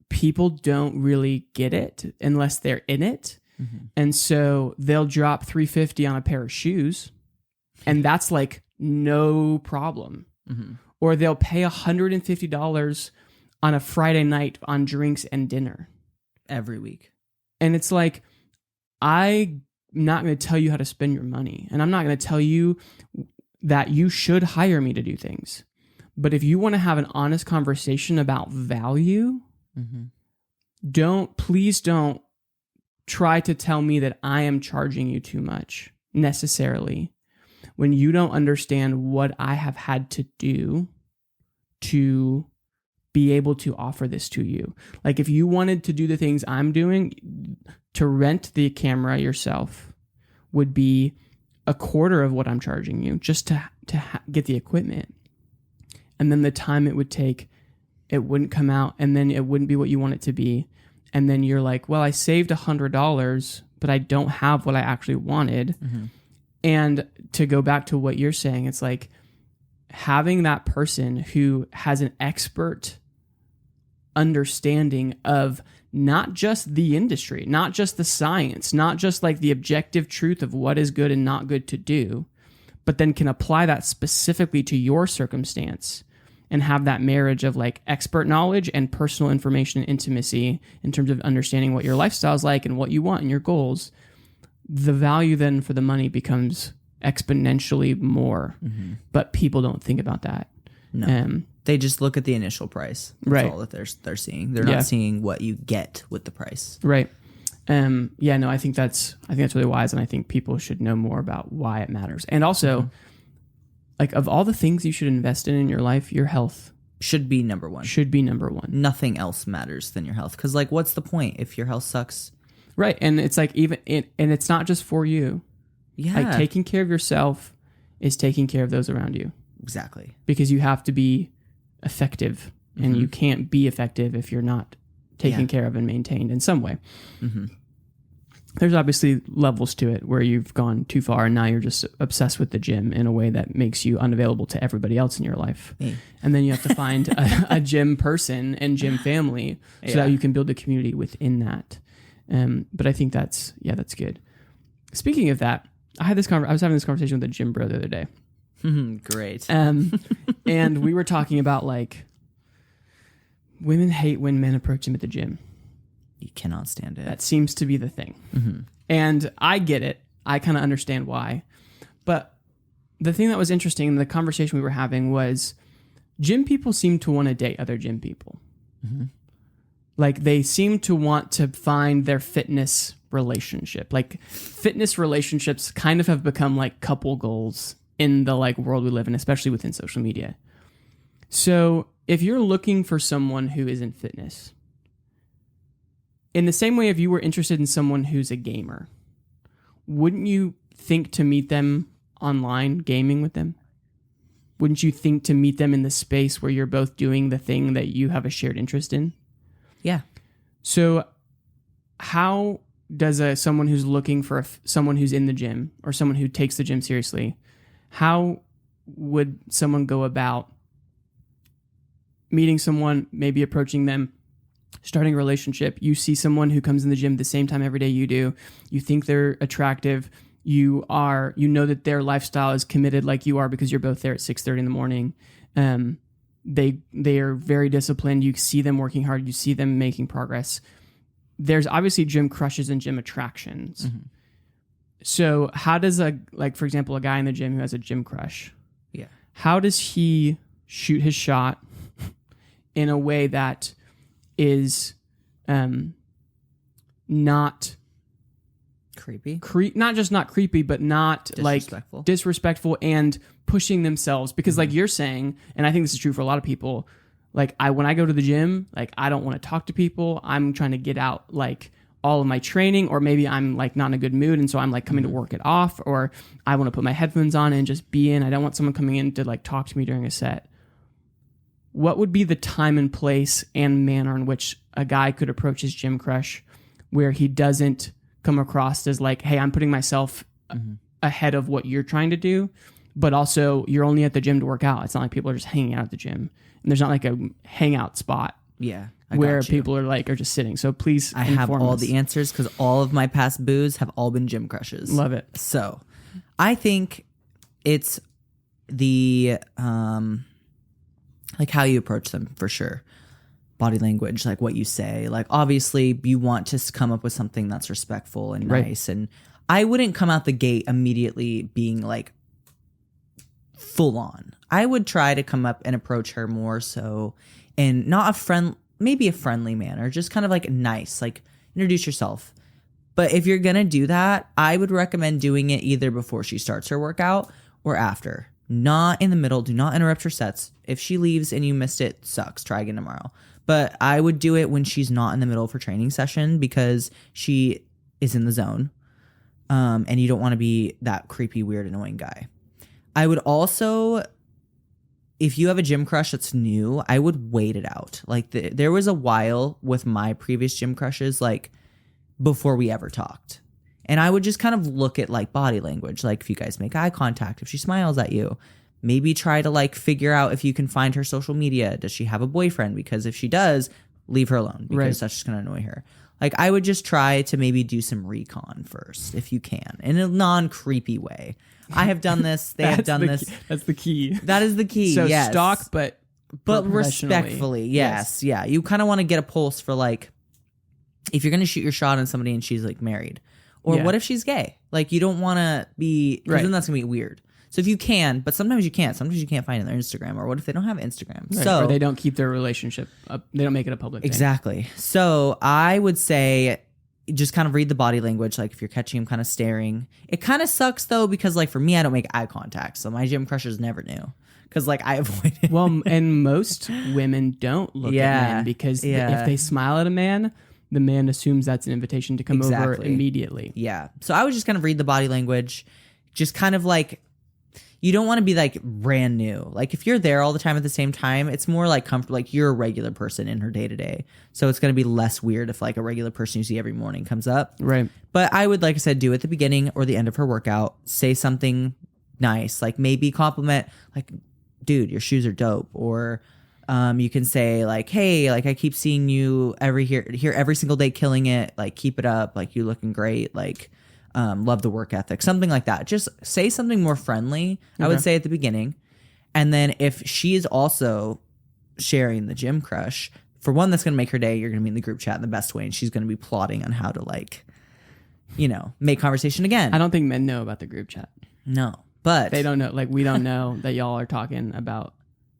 people don't really get it unless they're in it. And so they'll drop $350 on a pair of shoes, and that's like no problem. Or they'll pay $150 on a Friday night on drinks and dinner every week. And it's like, I'm not going to tell you how to spend your money, and I'm not going to tell you that you should hire me to do things. But if you want to have an honest conversation about value, please don't try to tell me that I am charging you too much necessarily, when you don't understand what I have had to do to be able to offer this to you. Like, if you wanted to do the things I'm doing, to rent the camera yourself would be a quarter of what I'm charging you just to get the equipment. And then the time it would take, it wouldn't come out, and then it wouldn't be what you want it to be. And then you're like, well, I saved $100, but I don't have what I actually wanted. And to go back to what you're saying, it's like having that person who has an expert understanding of not just the industry, not just the science, not just like the objective truth of what is good and not good to do, but then can apply that specifically to your circumstance and have that marriage of like expert knowledge and personal information and intimacy in terms of understanding what your lifestyle is like and what you want and your goals. The value then for the money becomes exponentially more, but people don't think about that. No, they just look at the initial price. That's all that they're seeing. They're not seeing what you get with the price. Right. I think that's really wise, and I think people should know more about why it matters. And also, like, of all the things you should invest in your life, your health should be number one. Nothing else matters than your health, because like, what's the point if your health sucks? Right. And it's like, and it's not just for you. Like, taking care of yourself is taking care of those around you. Exactly. Because you have to be effective, and you can't be effective if you're not taken care of and maintained in some way. There's obviously levels to it where you've gone too far and now you're just obsessed with the gym in a way that makes you unavailable to everybody else in your life. And then you have to find a gym person and gym family so that you can build a community within that. But I think that's good. Speaking of that, I was having this conversation with a gym bro the other day. Great. And we were talking about like, women hate when men approach them at the gym. You cannot stand it. That seems to be the thing. And I get it. I kind of understand why. But the thing that was interesting in the conversation we were having was gym people seem to want to date other gym people. Like, they seem to want to find their fitness relationship. Like, fitness relationships kind of have become like couple goals in the like world we live in, especially within social media. So if you're looking for someone who is in fitness, in the same way, if you were interested in someone who's a gamer, wouldn't you think to meet them online, gaming with them? Wouldn't you think to meet them in the space where you're both doing the thing that you have a shared interest in? Yeah. So how does someone who's looking for someone who's in the gym or someone who takes the gym seriously, how would someone go about meeting someone, maybe approaching them, starting a relationship? You see someone who comes in the gym the same time every day you do. You think they're attractive. You know that their lifestyle is committed like you are because you're both there at 6:30 in the morning. They are very disciplined. You see them working hard. You see them making progress. There's obviously gym crushes and gym attractions. So how does for example, a guy in the gym who has a gym crush, how does he shoot his shot in a way that is not creepy? Not just not creepy, but not disrespectful. Like disrespectful and pushing themselves. Because like you're saying, and I think this is true for a lot of people, like when I go to the gym, like I don't want to talk to people. I'm trying to get out like all of my training, or maybe I'm like not in a good mood, and so I'm like coming to work it off, or I want to put my headphones on and just be in. I don't want someone coming in to like talk to me during a set. What would be the time and place and manner in which a guy could approach his gym crush where he doesn't come across as like, hey, I'm putting myself ahead of what you're trying to do, but also you're only at the gym to work out. It's not like people are just hanging out at the gym, and there's not like a hangout spot Yeah. where people are just sitting. So please, I have inform all us. the answers because all of my past boos have all been gym crushes. Love it. So I think it's the like how you approach them for sure. Body language, like what you say. Like obviously you want to come up with something that's respectful and Right. nice. And I wouldn't come out the gate immediately being like full on. I would try to come up and approach her more so in not maybe a friendly manner, just kind of like nice, like introduce yourself. But if you're going to do that, I would recommend doing it either before she starts her workout or after. Not in the middle. Do not interrupt her sets. If she leaves and you missed it, sucks. Try again tomorrow. But I would do it when she's not in the middle of her training session because she is in the zone. And you don't want to be that creepy, weird, annoying guy. I would also, if you have a gym crush that's new, I would wait it out. Like there was a while with my previous gym crushes, like before we ever talked. And I would just kind of look at like body language. Like if you guys make eye contact, if she smiles at you, maybe try to like figure out if you can find her social media. Does she have a boyfriend? Because if she does, leave her alone because Right. that's just going to annoy her. Like I would just try to maybe do some recon first if you can in a non-creepy way. I have done this. They have done this. That's the key. That is the key. So yes. stalk, but professionally. respectfully. Yes. Yeah. You kind of want to get a pulse for like if you're going to shoot your shot on somebody and she's like married, or Yeah. what if she's gay? Like you don't want to be, because Right. then that's going to be weird. So if you can, but sometimes you can't. Sometimes you can't find it on their Instagram. Or what if they don't have Instagram? Right. So or they don't keep their relationship up. They don't make it a public thing. exactly. So I would say just kind of read the body language. Like if you're catching him kind of staring, it kind of sucks though, because like for me, I don't make eye contact. So my gym crushers never knew because like I avoided. Well, and most women don't look Yeah. at men because Yeah. if they smile at a man, the man assumes that's an invitation to come over Exactly. immediately. Yeah. So I would just kind of read the body language. Just kind of like, you don't want to be like brand new. Like if you're there all the time at the same time, it's more like comfortable. Like you're a regular person in her day to day. So it's going to be less weird if like a regular person you see every morning comes up. Right. But I would, like I said, do it at the beginning or the end of her workout. Say something nice, like maybe compliment, like, dude, your shoes are dope. Or you can say like, hey, like I keep seeing you here every single day, killing it. Like keep it up. Like you looking great. Like love the work ethic, something like that. Just say something more friendly. I would say at the beginning. And then if she is also sharing the gym crush, for one, that's going to make her day. You're going to be in the group chat in the best way. And she's going to be plotting on how to like, make conversation again. I don't think men know about the group chat. No, but They don't know. Like we don't know that y'all are talking about.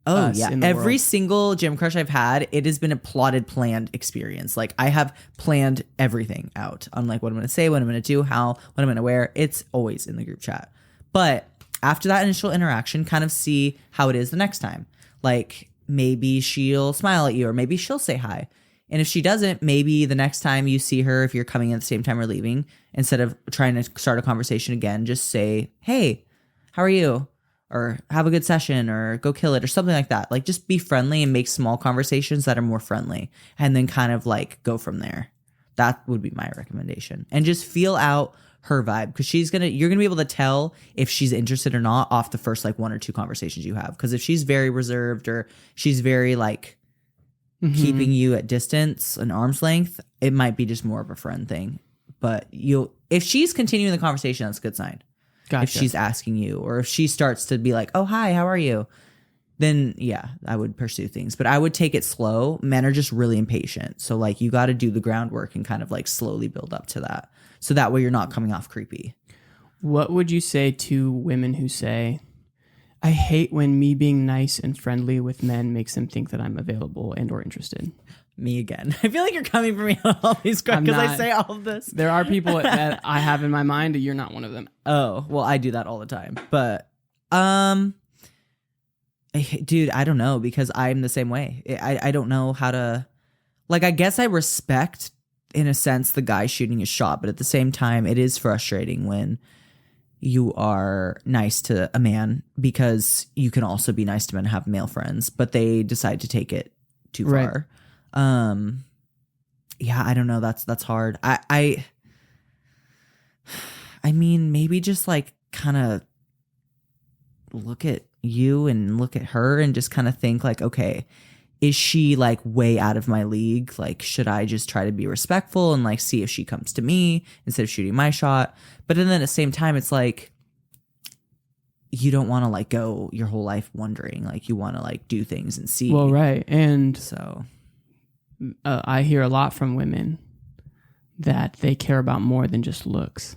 oh us yeah, in the every world. single gym crush I've had, it has been a planned experience. Like I have planned everything out on like what I'm going to say, what I'm going to do, what I'm going to wear. It's always in the group chat. But after that initial interaction, kind of see how it is the next time. Like maybe she'll smile at you or maybe she'll say hi. And if she doesn't, maybe the next time you see her, if you're coming at the same time or leaving, instead of trying to start a conversation again, just say, hey, how are you? Or have a good session or go kill it or something like that. Like just be friendly and make small conversations that are more friendly and then kind of like go from there. That would be my recommendation. And just feel out her vibe because you're going to be able to tell if she's interested or not off the first like one or two conversations you have. Because if she's very reserved or she's very like keeping you at distance, an arm's length, it might be just more of a friend thing. But if she's continuing the conversation, that's a good sign. Gotcha. If she's asking you or if she starts to be like, oh, hi, how are you? Then yeah, I would pursue things, but I would take it slow. Men are just really impatient. So like you got to do the groundwork and kind of like slowly build up to that. So that way you're not coming off creepy. What would you say to women who say, I hate when me being nice and friendly with men makes them think that I'm available and or interested? Me again. I feel like you're coming for me on all these questions because I not. say all of this. There are people that I have in my mind. You're not one of them. Oh, well, I do that all the time. But, dude, I don't know because I'm the same way. I don't know how to, like, I guess I respect, in a sense, the guy shooting his shot. But at the same time, it is frustrating when you are nice to a man because you can also be nice to men and have male friends, but they decide to take it too Right. far. Yeah, I don't know. That's hard. I mean, maybe just like kind of look at you and look at her and just kind of think like, okay, is she like way out of my league? Like, should I just try to be respectful and like see if she comes to me instead of shooting my shot? But then at the same time, it's like, you don't want to like go your whole life wondering, like you want to like do things and see. Well, right. And so I hear a lot from women that they care about more than just looks.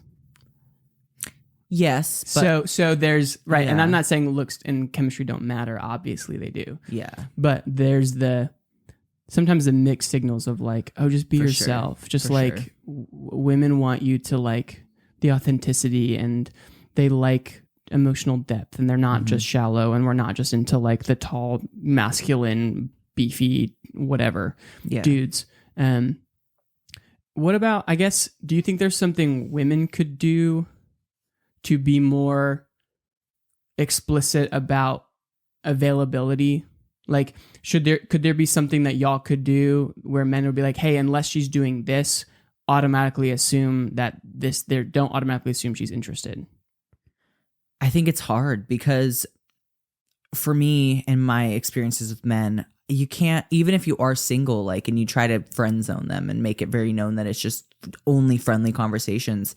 Yes. But, so there's right. And Yeah. I'm not saying looks and chemistry don't matter. Obviously they do. yeah. But there's sometimes the mixed signals of like, oh, just be For yourself. sure. Just For like sure. women want you to like the authenticity, and they like emotional depth, and they're not just shallow, and we're not just into like the tall, masculine, beefy, whatever dudes. What about, I guess, do you think there's something women could do to be more explicit about availability? Like, could there be something that y'all could do where men would be like, hey, unless she's doing this, automatically assume that don't automatically assume she's interested? I think it's hard because for me and my experiences with men, you can't, even if you are single, like, and you try to friend zone them and make it very known that it's just only friendly conversations,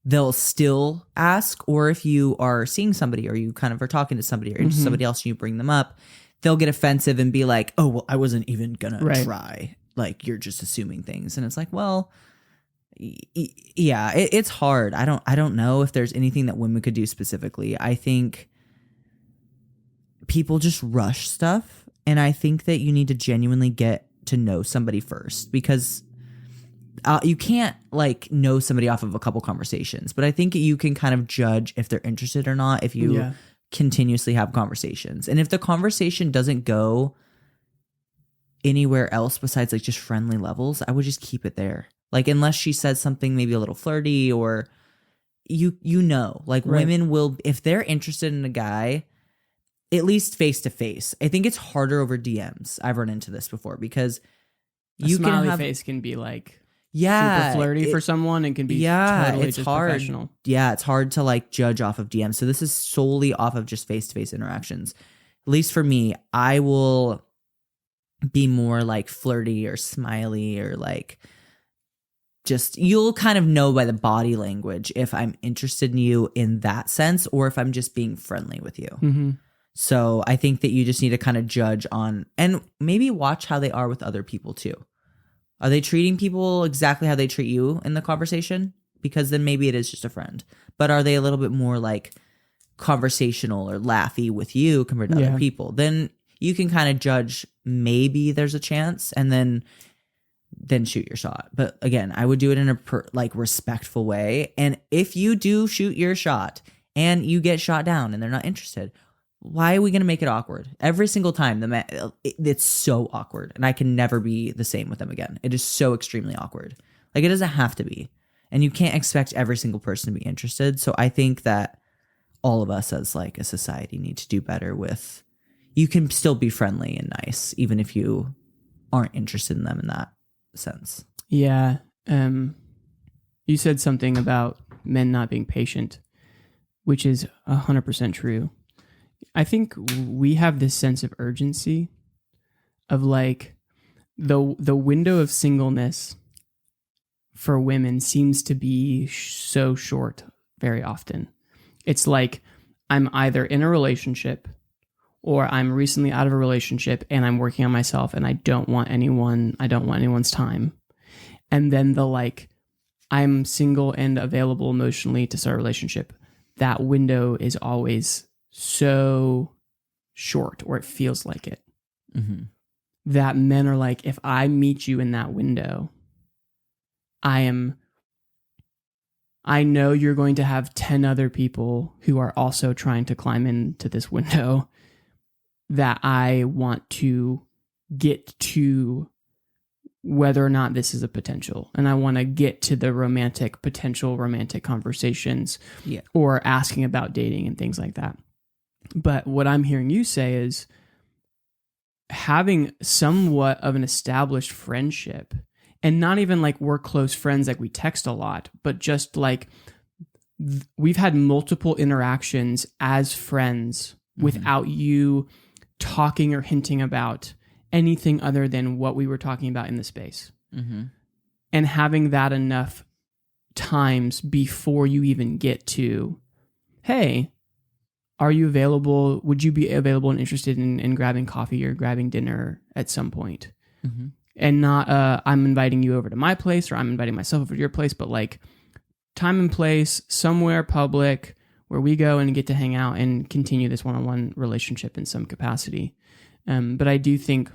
they'll still ask. Or if you are seeing somebody or you kind of are talking to somebody or into somebody else and you bring them up, they'll get offensive and be like, oh, well, I wasn't even gonna try. Like, you're just assuming things. And it's like, well, yeah, it's hard. I don't know if there's anything that women could do specifically. I think people just rush stuff, and I think that you need to genuinely get to know somebody first, because you can't like know somebody off of a couple conversations, but I think you can kind of judge if they're interested or not if you continuously have conversations. And if the conversation doesn't go anywhere else besides like just friendly levels, I would just keep it there. Like, unless she says something maybe a little flirty, or like women will, if they're interested in a guy, at least face to face. I think it's harder over DMs. I've run into this before because you can have face can be like super flirty for someone, and can be totally it's just hard. Professional. Yeah, it's hard to like judge off of DMs. So this is solely off of just face to face interactions. At least for me, I will be more like flirty or smiley, or like, just, you'll kind of know by the body language if I'm interested in you in that sense, or if I'm just being friendly with you. Mm-hmm. So I think that you just need to kind of judge on, and maybe watch how they are with other people too. Are they treating people exactly how they treat you in the conversation? Because then maybe it is just a friend. But are they a little bit more like conversational or laughy with you compared to other people? Then you can kind of judge, maybe there's a chance, and then shoot your shot. But again, I would do it in a respectful way. And if you do shoot your shot and you get shot down and they're not interested, why are we going to make it awkward? Every single time, it's so awkward, and I can never be the same with them again. It is so extremely awkward. Like, it doesn't have to be. And you can't expect every single person to be interested. So I think that all of us as like a society need to do better with, you can still be friendly and nice, even if you aren't interested in them in that sense. Yeah. You said something about men not being patient, which is 100% true. I think we have this sense of urgency of like the window of singleness for women seems to be so short very often. It's like, I'm either in a relationship or I'm recently out of a relationship and I'm working on myself and I don't want anyone's time. And then the like, I'm single and available emotionally to start a relationship. That window is always so short, or it feels like it. Mm-hmm. That men are like, if I meet you in that window, I know you're going to have 10 other people who are also trying to climb into this window, that I want to get to whether or not this is a potential. And I want to get to the potential romantic conversations, or asking about dating and things like that. But what I'm hearing you say is having somewhat of an established friendship, and not even like we're close friends, like we text a lot, but just like we've had multiple interactions as friends without you talking or hinting about anything other than what we were talking about in the space. And having that enough times before you even get to, hey, are you available? Would you be available and interested in grabbing coffee or grabbing dinner at some point? And not, I'm inviting you over to my place or I'm inviting myself over to your place, but like time and place, somewhere public where we go and get to hang out and continue this one-on-one relationship in some capacity. But I do think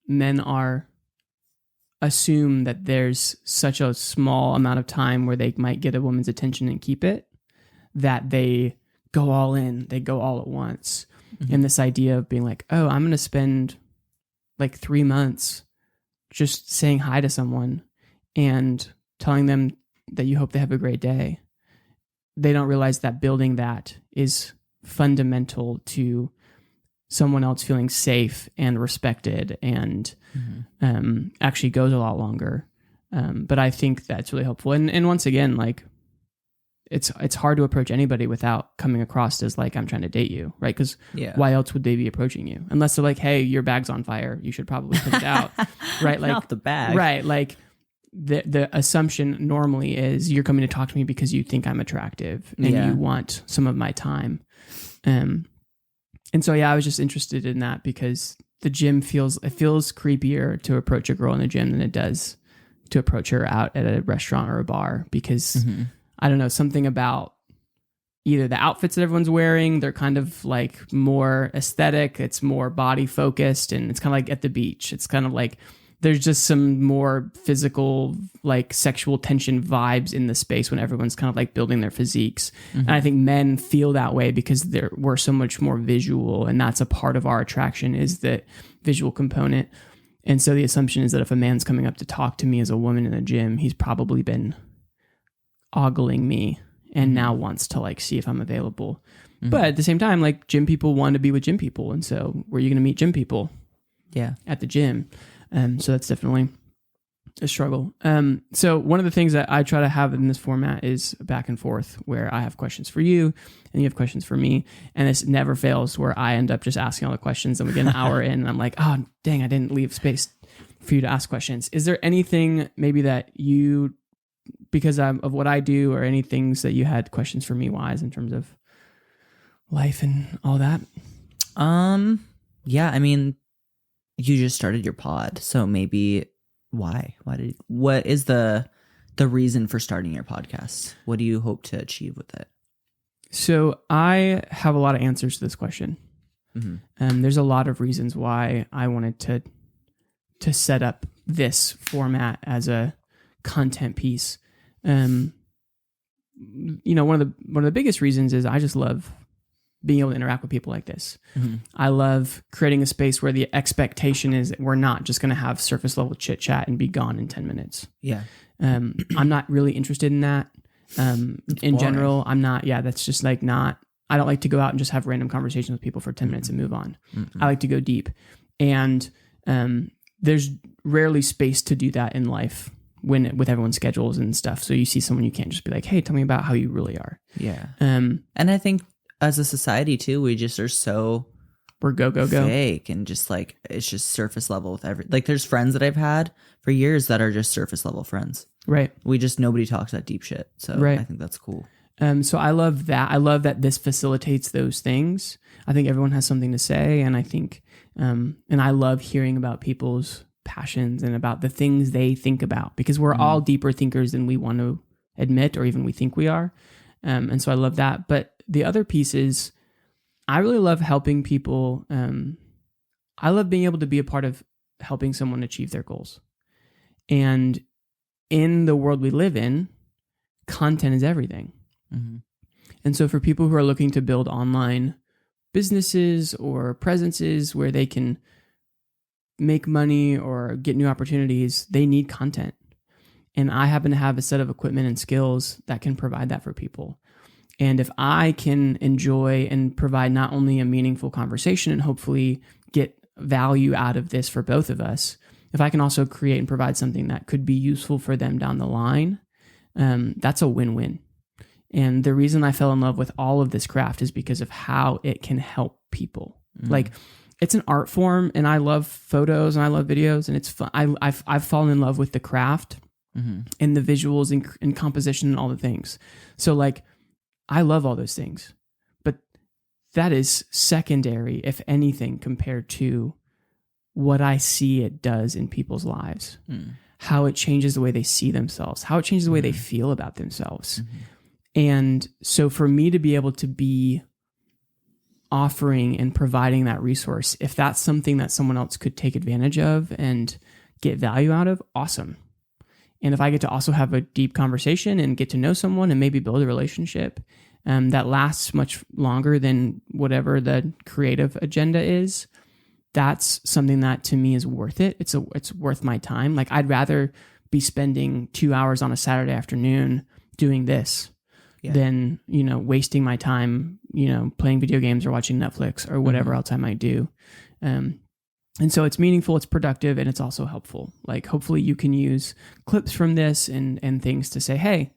men assume that there's such a small amount of time where they might get a woman's attention and keep it, that they go all in, they go all at once. And this idea of being like, oh, I'm going to spend like 3 months just saying hi to someone and telling them that you hope they have a great day. They don't realize that building that is fundamental to someone else feeling safe and respected and actually goes a lot longer. But I think that's really helpful. And once again, like it's hard to approach anybody without coming across as like, I'm trying to date you, right? Because why else would they be approaching you? Unless they're like, hey, your bag's on fire, you should probably put it out, right? Like not the bag. Right. Like the assumption normally is you're coming to talk to me because you think I'm attractive and you want some of my time. And so, I was just interested in that because the gym feels creepier to approach a girl in the gym than it does to approach her out at a restaurant or a bar because I don't know, something about either the outfits that everyone's wearing, they're kind of like more aesthetic, it's more body focused, and it's kind of like at the beach. It's kind of like there's just some more physical, like sexual tension vibes in the space when everyone's kind of like building their physiques. And I think men feel that way because we're so much more visual, and that's a part of our attraction is the visual component. And so the assumption is that if a man's coming up to talk to me as a woman in the gym, he's probably been ogling me and now wants to like see if I'm available. But at the same time, like gym people want to be with gym people. And so where are you going to meet gym people? At the gym. So that's definitely a struggle. So one of the things that I try to have in this format is back and forth where I have questions for you and you have questions for me. And this never fails where I end up just asking all the questions and we get an hour in and I'm like, oh, dang, I didn't leave space for you to ask questions. Is there anything maybe that you, because of what I do, or any things that you had questions for me wise in terms of life and all that? Yeah, I mean, you just started your pod, so maybe what is the reason for starting your podcast? What do you hope to achieve with it? So I have a lot of answers to this question. There's a lot of reasons why I wanted to set up this format as a content piece. One of the biggest reasons is I just love being able to interact with people like this. I love creating a space where the expectation is that we're not just going to have surface level chit chat and be gone in 10 minutes. I'm not really interested in that. In general, I'm not, that's just like not, I don't like to go out and just have random conversations with people for 10 minutes and move on. I like to go deep. And there's rarely space to do that in life with everyone's schedules and stuff. So you see someone, you can't just be like, hey, tell me about how you really are. And I think as a society too, we just are so we're go fake and just like it's just surface level with like there's friends that I've had for years that are just surface level friends. Right. Nobody talks that deep shit. So I think that's cool. So I love that. I love that this facilitates those things. I think everyone has something to say, and I think and I love hearing about people's passions and about the things they think about because we're all deeper thinkers than we want to admit or even we think we are. And so I love that. But the other piece is I really love helping people. I love being able to be a part of helping someone achieve their goals. And in the world we live in, content is everything. And so for people who are looking to build online businesses or presences where they can make money or get new opportunities, they need content. And I happen to have a set of equipment and skills that can provide that for people. And if I can enjoy and provide not only a meaningful conversation and hopefully get value out of this for both of us, if I can also create and provide something that could be useful for them down the line, that's a win-win. And the reason I fell in love with all of this craft is because of how it can help people. Like, it's an art form, and I love photos and I love videos, and it's fun. I've fallen in love with the craft and the visuals and composition and all the things. So like, I love all those things, but that is secondary, if anything, compared to what I see it does in people's lives, how it changes the way they see themselves, how it changes the way they feel about themselves. And so for me to be able to be offering and providing that resource, if that's something that someone else could take advantage of and get value out of, awesome. And if I get to also have a deep conversation and get to know someone and maybe build a relationship that lasts much longer than whatever the creative agenda is, that's something that to me is worth it. It's worth my time. Like, I'd rather be spending 2 hours on a Saturday afternoon doing this than, wasting my time, playing video games or watching Netflix or whatever else I might do. And so it's meaningful, it's productive, and it's also helpful. Like, hopefully you can use clips from this and things to say, hey,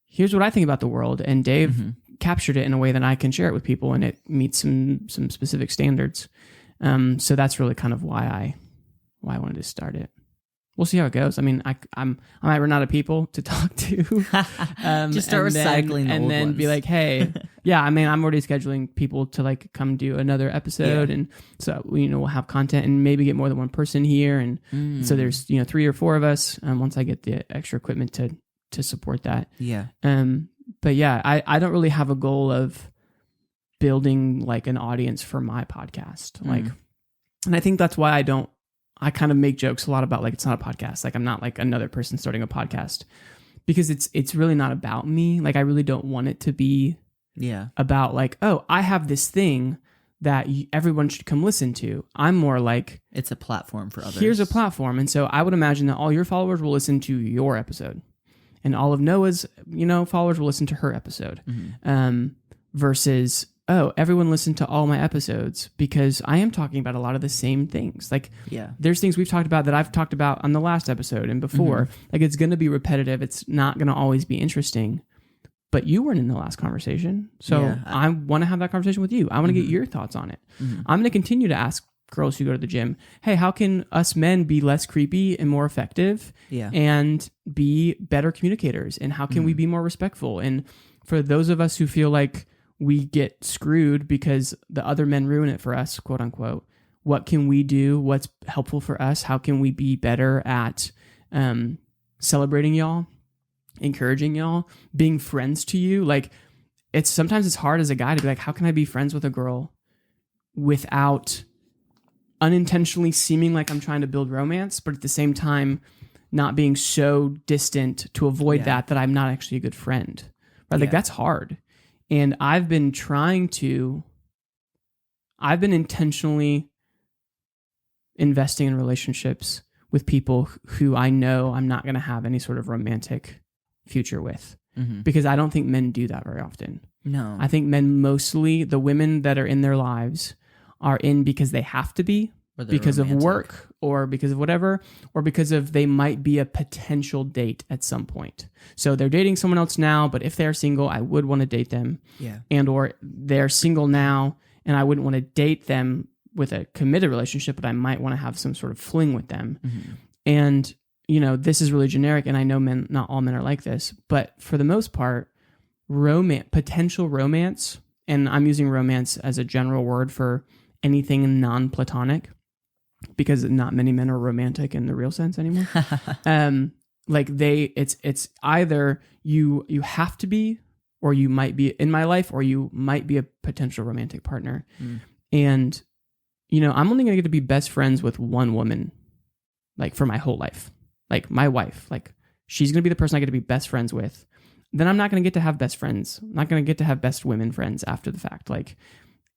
here's what I think about the world. And Dave captured it in a way that I can share it with people, and it meets some specific standards. So that's really kind of why I wanted to start it. We'll see how it goes. I mean, I might run out of people to talk to. Just start recycling and old then ones. be like, hey, yeah. I mean, I'm already scheduling people to like come do another episode, and so we'll have content and maybe get more than one person here, and so there's 3 or 4 of us. Once I get the extra equipment to support that. Yeah. But yeah, I don't really have a goal of building like an audience for my podcast, like, and I think that's why I kind of make jokes a lot about like, it's not a podcast. Like, I'm not like another person starting a podcast, because it's really not about me. Like, I really don't want it to be about like, oh, I have this thing that everyone should come listen to. I'm more like, it's a platform for others. Here's a platform. And so I would imagine that all your followers will listen to your episode, and all of Noah's, followers will listen to her episode. Versus, oh, everyone listened to all my episodes, because I am talking about a lot of the same things. Like, there's things we've talked about that I've talked about on the last episode and before. Like, it's going to be repetitive. It's not going to always be interesting. But you weren't in the last conversation. So I want to have that conversation with you. I want to get your thoughts on it. I'm going to continue to ask girls who go to the gym, hey, how can us men be less creepy and more effective and be better communicators? And how can we be more respectful? And for those of us who feel like we get screwed because the other men ruin it for us, quote unquote, what can we do? What's helpful for us? How can we be better at celebrating y'all, encouraging y'all, being friends to you? Like, sometimes it's hard as a guy to be like, how can I be friends with a girl without unintentionally seeming like I'm trying to build romance, but at the same time not being so distant to avoid that I'm not actually a good friend, right? Like, that's hard. And I've been intentionally investing in relationships with people who I know I'm not going to have any sort of romantic future with, because I don't think men do that very often. No. I think men, mostly the women that are in their lives, are in because they have to be, because of work or because of whatever, or because of they might be a potential date at some point. So they're dating someone else now, but if they're single, I would want to date them. Yeah. And or they're single now and I wouldn't want to date them with a committed relationship, but I might want to have some sort of fling with them. And, this is really generic, and I know not all men are like this, but for the most part, potential romance, and I'm using romance as a general word for anything non-platonic, because not many men are romantic in the real sense anymore. It's either you have to be, or you might be in my life, or you might be a potential romantic partner. And, I'm only going to get to be best friends with one woman, like, for my whole life. Like, my wife, like, she's going to be the person I get to be best friends with. Then I'm not going to get to have best friends. I'm not going to get to have best women friends after the fact. Like,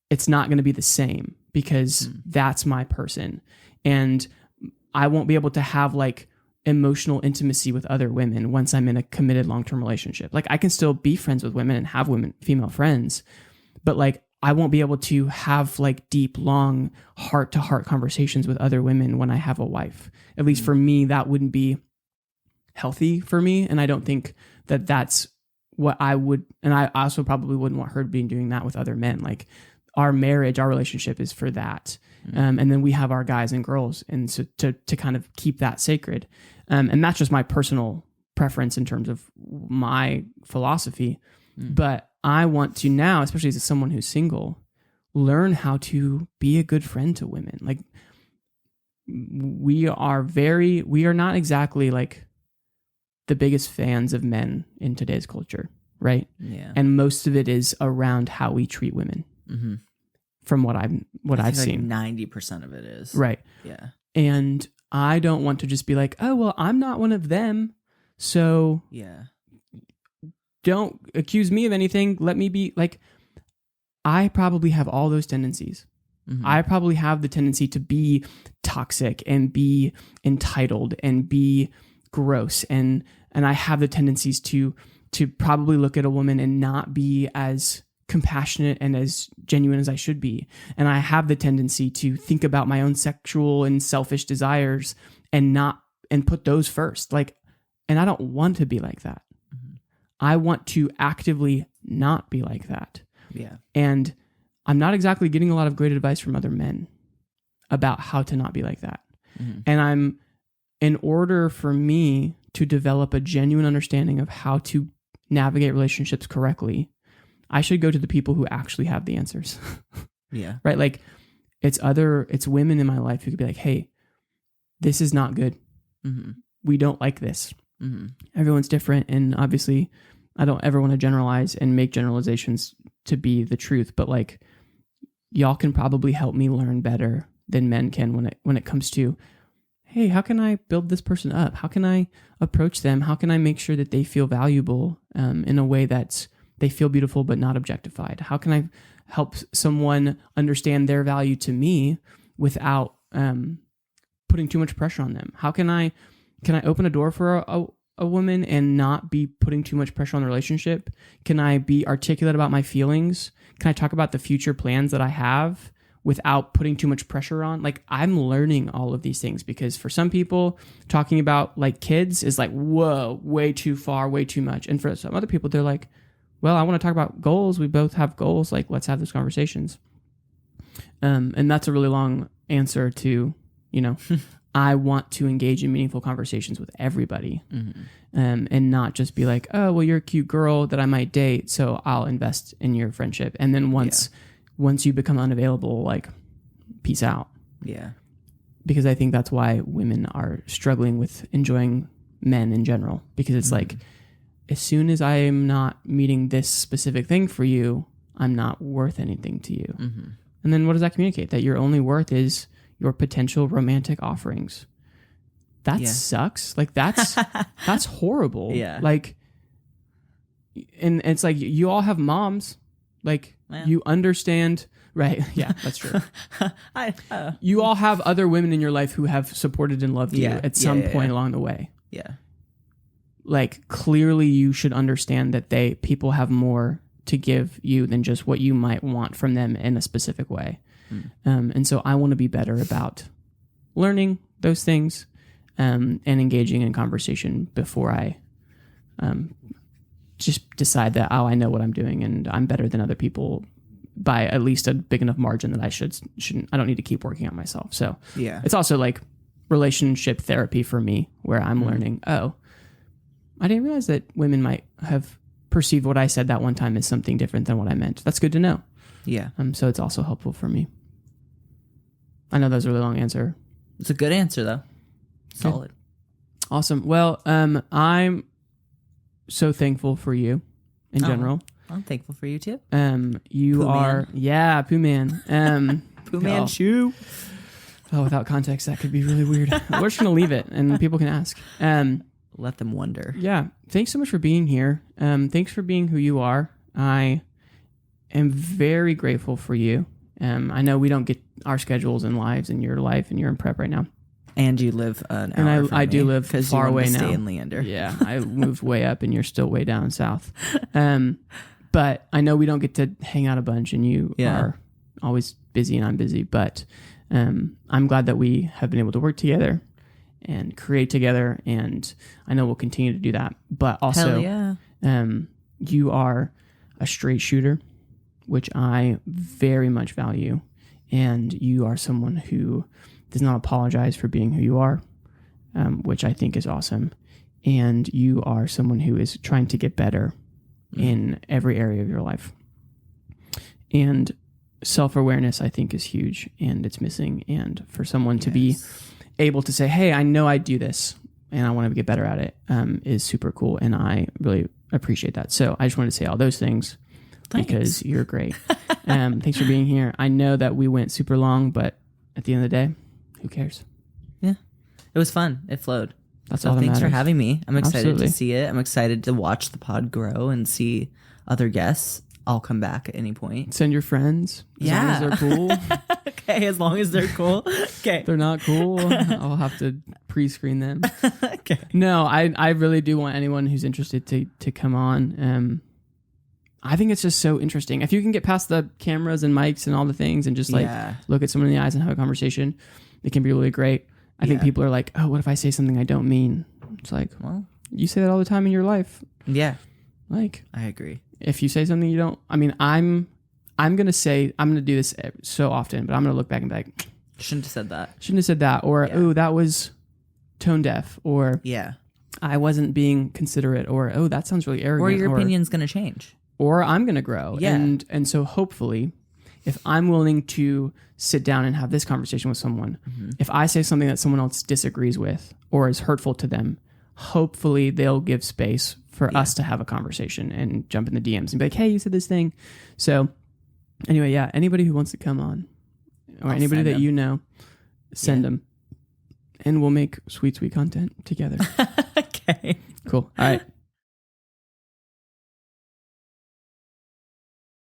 it's not going to be the same, because that's my person. And I won't be able to have like emotional intimacy with other women once I'm in a committed long-term relationship. Like, I can still be friends with women and have female friends, but like, I won't be able to have like deep, long, heart-to-heart conversations with other women when I have a wife. At least for me, that wouldn't be healthy for me. And I don't think that that's what I would, and I also probably wouldn't want her to be doing that with other men. Like our marriage, our relationship is for that. And then we have our guys and girls. And so to kind of keep that sacred. And that's just my personal preference in terms of my philosophy. But I want to now, especially as someone who's single, learn how to be a good friend to women. Like we are not exactly like the biggest fans of men in today's culture, right? Yeah. And most of it is around how we treat women. Mm-hmm. From what I've seen, 90% of it is right. Yeah. And I don't want to just be like, oh well, I'm not one of them, so yeah, don't accuse me of anything. Let me be like. I probably have all those tendencies. Mm-hmm. I probably have the tendency to be toxic and be entitled and be gross, and I have the tendencies to probably look at a woman and not be as compassionate and as genuine as I should be. And I have the tendency to think about my own sexual and selfish desires and put those first. Like, and I don't want to be like that. Mm-hmm. I want to actively not be like that. Yeah. And I'm not exactly getting a lot of great advice from other men about how to not be like that. Mm-hmm. And in order for me to develop a genuine understanding of how to navigate relationships correctly, I should go to the people who actually have the answers. Yeah. Right? Like it's women in my life who could be like, hey, this is not good. Mm-hmm. We don't like this. Mm-hmm. Everyone's different. And obviously I don't ever want to generalize and make generalizations to be the truth, but like y'all can probably help me learn better than men can when it comes to, hey, how can I build this person up? How can I approach them? How can I make sure that they feel valuable in a way that's they feel beautiful but not objectified? How can I help someone understand their value to me without putting too much pressure on them? How can I open a door for a woman and not be putting too much pressure on the relationship? Can I be articulate about my feelings? Can I talk about the future plans that I have without putting too much pressure on? Like I'm learning all of these things because for some people talking about like kids is like, whoa, way too far, way too much. And for some other people, they're like, well, I want to talk about goals. We both have goals. Like, let's have those conversations. And that's a really long answer to, I want to engage in meaningful conversations with everybody. Mm-hmm. And not just be like, oh, well, you're a cute girl that I might date, so I'll invest in your friendship. And then once you become unavailable, like, peace out. Yeah. Because I think that's why women are struggling with enjoying men in general. Because it's like, as soon as I am not meeting this specific thing for you, I'm not worth anything to you. Mm-hmm. And then what does that communicate? That your only worth is your potential romantic offerings. That sucks. Like that's horrible. Yeah. Like, and it's like you all have moms. Like you understand, right? Yeah, that's true. You all have other women in your life who have supported and loved you at some point along the way. Yeah. Like clearly you should understand that people have more to give you than just what you might want from them in a specific way. And so I want to be better about learning those things and engaging in conversation before I just decide that, I know what I'm doing and I'm better than other people by at least a big enough margin that I shouldn't, I don't need to keep working on myself. So it's also like relationship therapy for me where I'm learning, I didn't realize that women might have perceived what I said that one time as something different than what I meant. That's good to know. Yeah. So it's also helpful for me. I know that was a really long answer. It's a good answer though. Solid. Awesome. Well, I'm so thankful for you in general. I'm thankful for you too. You Pooh are, man. Pooh Man. Pooh Man shoe. Oh, without context, that could be really weird. We're just going to leave it and people can ask. Let them wonder. Yeah. Thanks so much for being here. Thanks for being who you are. I am very grateful for you. I know we don't get our schedules and lives in your life and you're in prep right now. And you live an hour and from I me do live far away now. Stay in Leander. Yeah, I moved way up and you're still way down south. But I know we don't get to hang out a bunch and you are always busy and I'm busy. But I'm glad that we have been able to work together and create together. And I know we'll continue to do that. But also, you are a straight shooter, which I very much value. And you are someone who does not apologize for being who you are, which I think is awesome. And you are someone who is trying to get better in every area of your life. And self-awareness, I think, is huge, and it's missing. And for someone to be able to say, hey, I know I do this and I want to get better at it, is super cool. And I really appreciate that. So I just wanted to say all those things. Thanks. Because you're great. Thanks for being here. I know that we went super long, but at the end of the day, who cares? Yeah. It was fun. It flowed. That's all that Thanks matters. for having me. I'm excited Absolutely. to see it. I'm excited to watch the pod grow and see other guests. I'll come back at any point. Send your friends. As long as they're cool. Okay, as long as they're cool. Okay. If they're not cool, I'll have to pre-screen them. Okay. No, I really do want anyone who's interested to come on. I think it's just so interesting. If you can get past the cameras and mics and all the things and just look at someone in the eyes and have a conversation, it can be really great. I think people are like, oh, what if I say something I don't mean? It's like, well, you say that all the time in your life. Yeah. Like, I agree. If you say something you don't, I mean, I'm going to do this so often, but I'm going to look back and be like, shouldn't have said that. Shouldn't have said that. Or, oh, that was tone deaf. Or, I wasn't being considerate. Or, oh, that sounds really arrogant. Or your opinion's going to change. Or I'm going to grow. Yeah. And so hopefully, if I'm willing to sit down and have this conversation with someone, if I say something that someone else disagrees with or is hurtful to them, hopefully they'll give space for us to have a conversation and jump in the DMs and be like, hey, you said this thing. So anyway, anybody who wants to come on or anybody that you know, send them and we'll make sweet, sweet content together. Okay. Cool. All right.